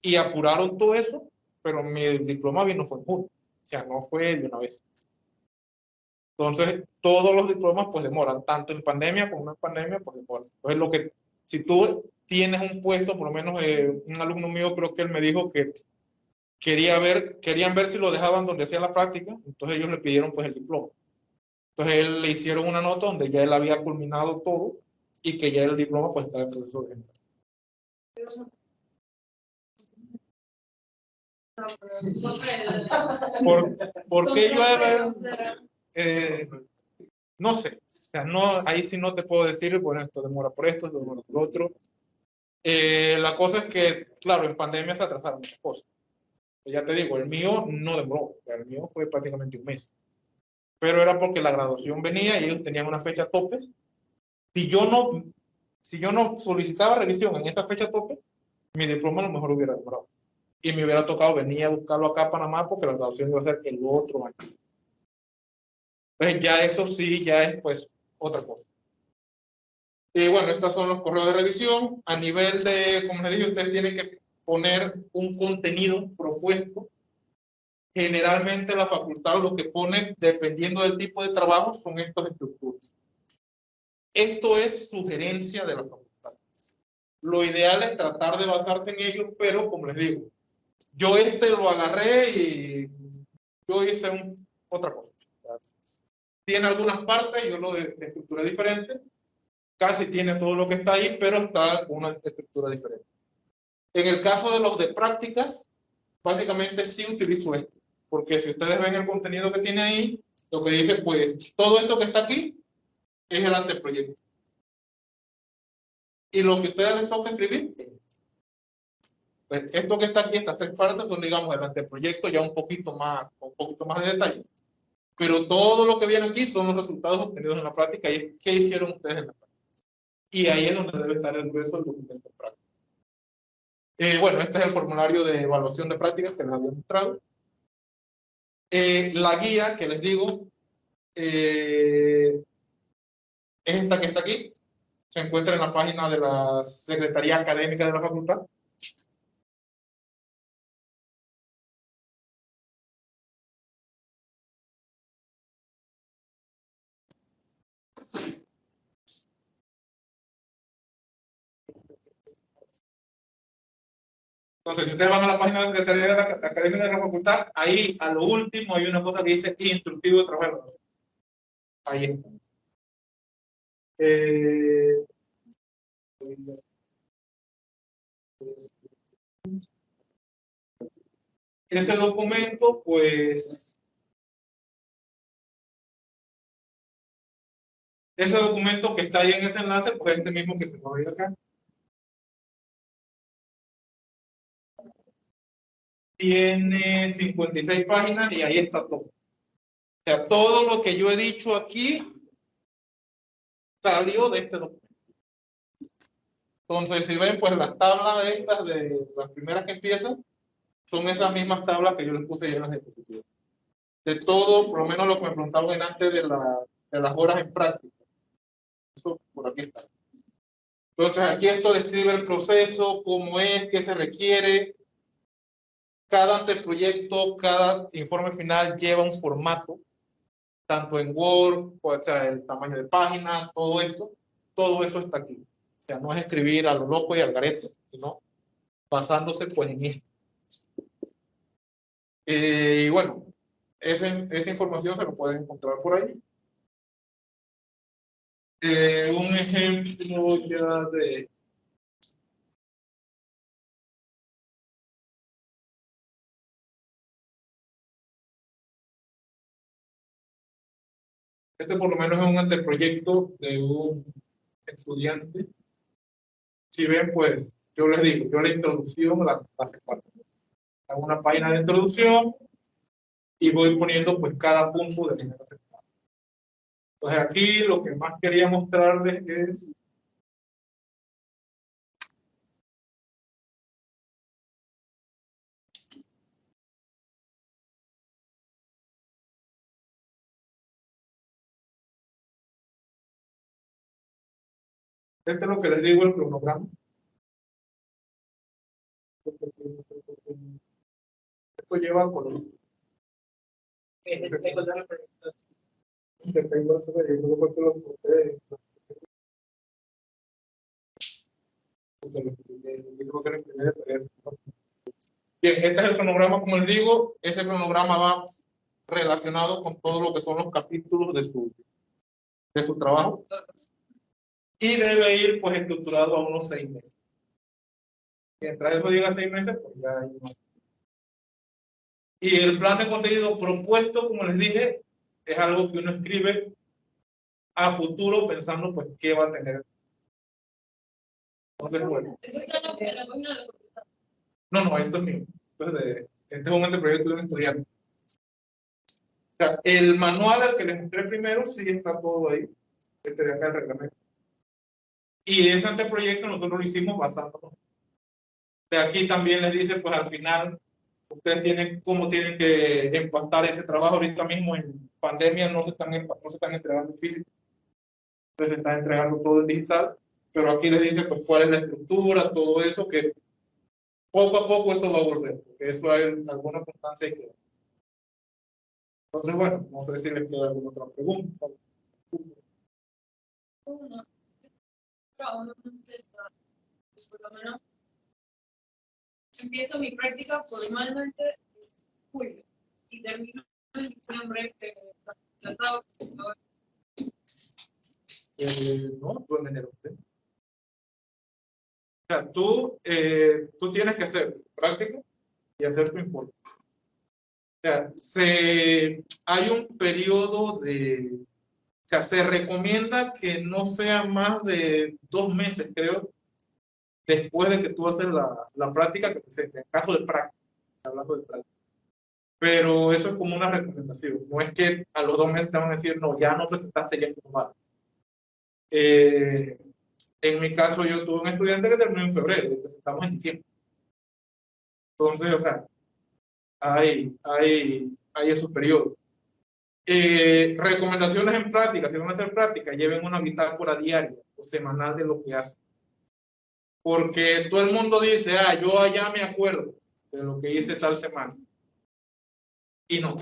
y apuraron todo eso, pero mi diploma vino fue en junio, o sea, no fue de una vez. Entonces, todos los diplomas pues demoran, tanto en pandemia como no en pandemia, pues demoran. Entonces, si tú tienes un puesto, por lo menos un alumno mío creo que él me dijo que querían ver si lo dejaban donde hacía la práctica, entonces ellos le pidieron pues el diploma. Entonces él le hicieron una nota donde ya él había culminado todo y que ya el diploma pues estaba en proceso de entrega. ¿Por qué no sé, o sea, no, ahí sí no te puedo decir, bueno, esto demora por esto, esto demora por otro. La cosa es que, claro, en pandemia se atrasaron muchas cosas. Ya te digo, el mío no demoró, el mío fue prácticamente un mes. Pero era porque la graduación venía y ellos tenían una fecha tope. Si yo no solicitaba revisión en esa fecha tope, mi diploma a lo mejor hubiera demorado. Y me hubiera tocado venir a buscarlo acá a Panamá porque la graduación iba a ser el otro año. Entonces ya eso sí, ya es pues otra cosa. Y bueno, estos son los correos de revisión. A nivel de, como les dije, ustedes tienen que poner un contenido propuesto. Generalmente la facultad lo que pone, dependiendo del tipo de trabajo, son estas estructuras. Esto es sugerencia de la facultad. Lo ideal es tratar de basarse en ellos, pero como les digo, yo lo agarré y yo hice otra cosa. Tiene algunas partes, yo lo de estructura diferente, casi tiene todo lo que está ahí, pero está con una estructura diferente. En el caso de los de prácticas, básicamente sí utilizo esto, porque si ustedes ven el contenido que tiene ahí, Lo que dice, pues, todo esto que está aquí es el anteproyecto. Y lo que a ustedes les toca escribir, pues, esto que está aquí, estas 3 partes, son, digamos, el anteproyecto ya un poquito más de detalle. Pero todo lo que viene aquí son los resultados obtenidos en la práctica y es qué hicieron ustedes en la práctica. Y ahí es donde debe estar el grueso del documento práctico. Bueno, este es el formulario de evaluación de prácticas que les había mostrado. La guía que les digo es esta que está aquí. Se encuentra en la página de la Secretaría Académica de la Facultad. Entonces, si ustedes van a la página de la Secretaría de la Académica de la Facultad, ahí a lo último hay una cosa que dice instructivo de trabajo. Ahí está. Ese documento, pues, ese documento que está ahí en ese enlace, pues este mismo que se va a ver acá. Tiene 56 páginas y ahí está todo. O sea, todo lo que yo he dicho aquí salió de este documento. Entonces, si ven, pues las tablas de estas, de las primeras que empiezan, son esas mismas tablas que yo les puse ya en las diapositivas. De todo, por lo menos lo que me preguntaban antes de las horas en práctica. Eso por aquí está. Entonces, aquí esto describe el proceso, cómo es, qué se requiere. Cada anteproyecto, cada informe final lleva un formato, tanto en Word, o sea, el tamaño de página, todo esto, todo eso está aquí. O sea, no es escribir a lo loco y al garete, sino basándose pues en esto. Y bueno, esa información se lo pueden encontrar por ahí. Un ejemplo ya de... Este por lo menos es un anteproyecto de un estudiante. Si ven, pues, yo les digo, yo la introducción la separo. Hago una página de introducción y voy poniendo pues cada punto de la separación. Entonces aquí lo que más quería mostrarles es este es lo que les digo, el cronograma. Esto lleva color. Bien, este es el cronograma, como les digo, ese cronograma va relacionado con todo lo que son los capítulos de su trabajo y debe ir pues estructurado a unos 6 meses. Mientras eso llega a 6 meses, pues ya hay más. Y el plan de contenido propuesto, como les dije, es algo que uno escribe a futuro pensando pues qué va a tener. Entonces, bueno. Eso está en la página de la facultad. No, esto es mío. Entonces, este es un anteproyecto de un estudiante. O sea, el manual al que les mostré primero, sí está todo ahí. Este de acá, el reglamento. Y ese anteproyecto nosotros lo hicimos basándonos. De aquí también les dice, pues al final, ustedes tienen cómo tienen que empastar ese trabajo. Ahorita mismo en pandemia no se están entregando en físico. Entonces se están entregando todo en digital. Pero aquí les dice, pues cuál es la estructura, todo eso, que poco a poco eso va a volver. Porque eso hay alguna constancia que... Entonces, bueno, no sé si les queda alguna otra pregunta. Por lo menos empiezo mi práctica formalmente en julio y termino en diciembre la traducción. No, tú en enero. O sea, tú tienes que hacer práctica y hacer tu informe. sea, hay un periodo de, o sea, se recomienda que no sea más de 2 meses, creo, después de que tú haces la práctica que presentes, en caso de práctica, hablando de práctica. Pero eso es como una recomendación, no es que a los 2 meses te van a decir, no, ya no presentaste, ya es normal. En mi caso, yo tuve un estudiante que terminó en febrero, y presentamos en diciembre. Entonces, o sea, hay esos periodos. Recomendaciones en práctica, si van a hacer práctica, lleven una bitácora diaria o semanal de lo que hacen. Porque todo el mundo dice, yo allá me acuerdo de lo que hice tal semana. Y no.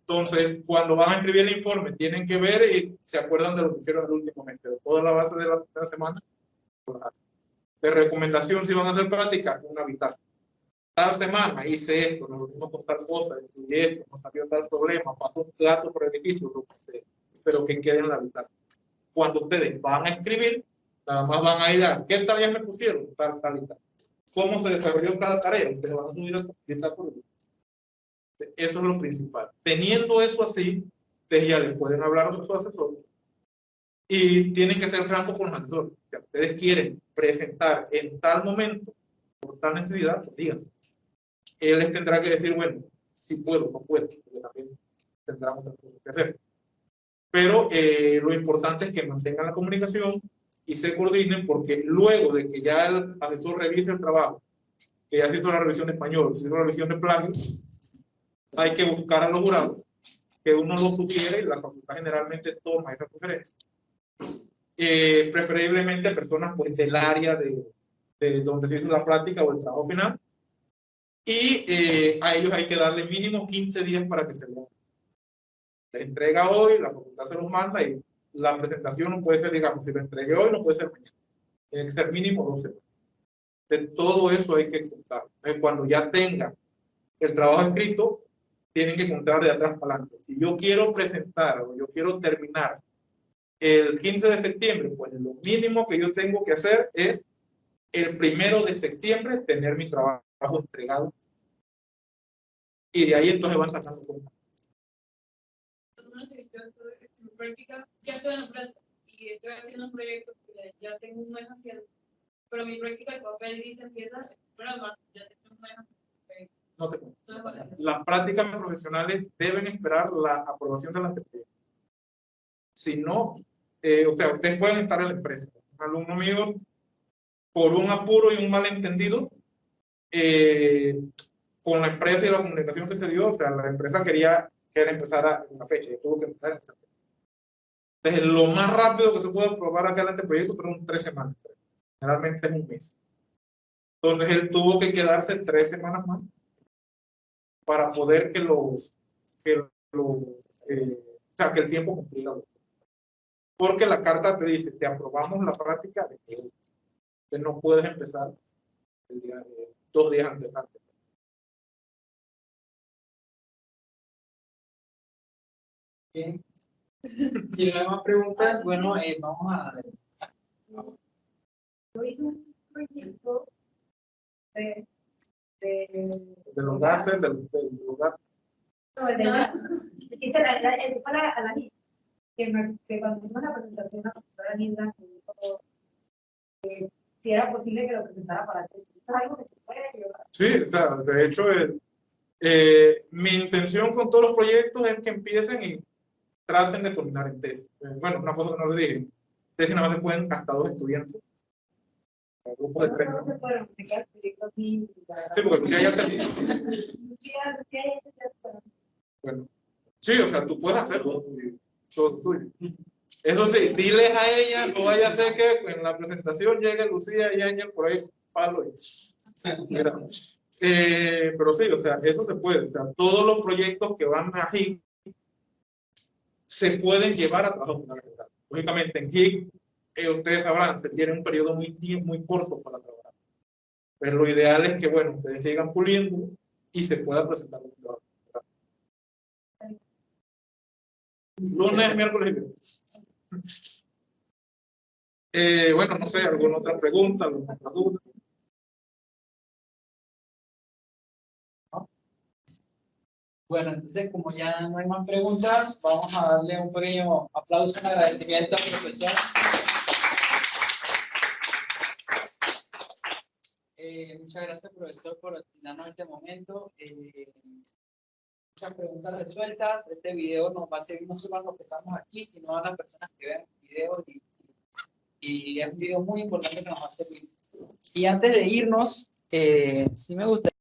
Entonces, cuando van a escribir el informe, tienen que ver y se acuerdan de lo que hicieron el último mes, pero toda la base de la primera semana. De recomendación, si van a hacer práctica, una bitácora. Tal semana hice esto, nos volvimos con tal cosa, estudié esto, nos salió tal problema, pasó un gato por el edificio, lo que sea, pero que quede en la bitácora. Cuando ustedes van a escribir, nada más van a ir a qué tareas me pusieron, tal y tal. ¿Cómo se desarrolló cada tarea? Ustedes van a subir a bitácora. Eso es lo principal. Teniendo eso así, ustedes ya les pueden hablar a sus asesores y tienen que ser francos con los asesores. Si ustedes quieren presentar en tal momento, por tal necesidad, pues díganlo. Él les tendrá que decir, bueno, si puedo, no puedo, porque también tendrá otras cosas que hacer. Pero lo importante es que mantengan la comunicación y se coordinen, porque luego de que ya el asesor revise el trabajo, que ya se hizo la revisión de español, se hizo la revisión de plagio, hay que buscar a los jurados, que uno lo sugiere y la facultad generalmente toma esa sugerencia. Preferiblemente personas pues, del área de donde se hizo la práctica o el trabajo final, y a ellos hay que darle mínimo 15 días para que se lo le entrega hoy, la facultad se los manda y la presentación no puede ser, digamos, si lo entregué hoy, no puede ser mañana. Tiene que ser mínimo 12 semanas. De todo eso hay que contar. Entonces, cuando ya tengan el trabajo escrito, tienen que contar de atrás para adelante. Si yo quiero presentar o yo quiero terminar el 15 de septiembre, pues lo mínimo que yo tengo que hacer es el 1 de septiembre tener mi trabajo entregado. Y de ahí entonces van sacando cosas. En práctica, ya estoy en la empresa y estoy haciendo un proyecto que ya tengo un mes haciendo, pero mi práctica, el papel dice empieza el 1 de marzo, ya tengo un mes haciendo. No te cuento. Las prácticas profesionales deben esperar la aprobación de la anteproyecto. Si no, o sea, ustedes pueden estar en la empresa. Un alumno mío, por un apuro y un malentendido, con la empresa y la comunicación que se dio, o sea, la empresa quería que él empezara en una fecha y tuvo que empezar en esa fecha. Entonces, lo más rápido que se puede aprobar acá en este proyecto fueron 3 semanas. Generalmente es un mes. Entonces, él tuvo que quedarse 3 semanas más para poder que o sea, que el tiempo cumpliera. Porque la carta te dice, te aprobamos la práctica de que no puedes empezar el día, 2 días antes. Bien. Si no hay más preguntas, bueno, vamos a... Yo hice un proyecto de De los gases, del lugar. no, el de la, hice el fue a la niña, que cuando hicimos la presentación, la profesora Nilda me dijo si era posible que lo presentara para ti. ¿Es algo que se puede llevar? Sí, o sea, de hecho, mi intención con todos los proyectos es que empiecen y traten de culminar en tesis. Bueno, una cosa que no les dije, tesis nada más se pueden hasta 2 estudiantes. Grupos de 3. No se puede explicar el proyecto aquí. Sí, porque si ya terminó. Bueno, sí, o sea, tú puedes hacerlo. Todo tuyo. Eso sí, diles a ella, no vaya a ser que en la presentación llegue Lucía y Ángel por ahí, palo. Mira. Pero sí, o sea, eso se puede. O sea, todos los proyectos que van a HIC se pueden llevar a trabajo fundamental. Lógicamente, en HIC, ustedes sabrán, se tiene un periodo muy corto para trabajar. Pero lo ideal es que, bueno, ustedes sigan puliendo y se pueda presentar un trabajo. Lunes, miércoles y viernes. Bueno, no sé, ¿alguna otra pregunta, alguna otra duda? ¿No? Bueno, entonces como ya no hay más preguntas, vamos a darle un pequeño aplauso en agradecimiento al profesor. Muchas gracias, profesor, por asignarnos este momento. Muchas preguntas resueltas. Este video nos va a servir no solo a los que estamos aquí, sino a las personas que vean el video. Y es un video muy importante que nos va a servir. Y antes de irnos, sí me gustaría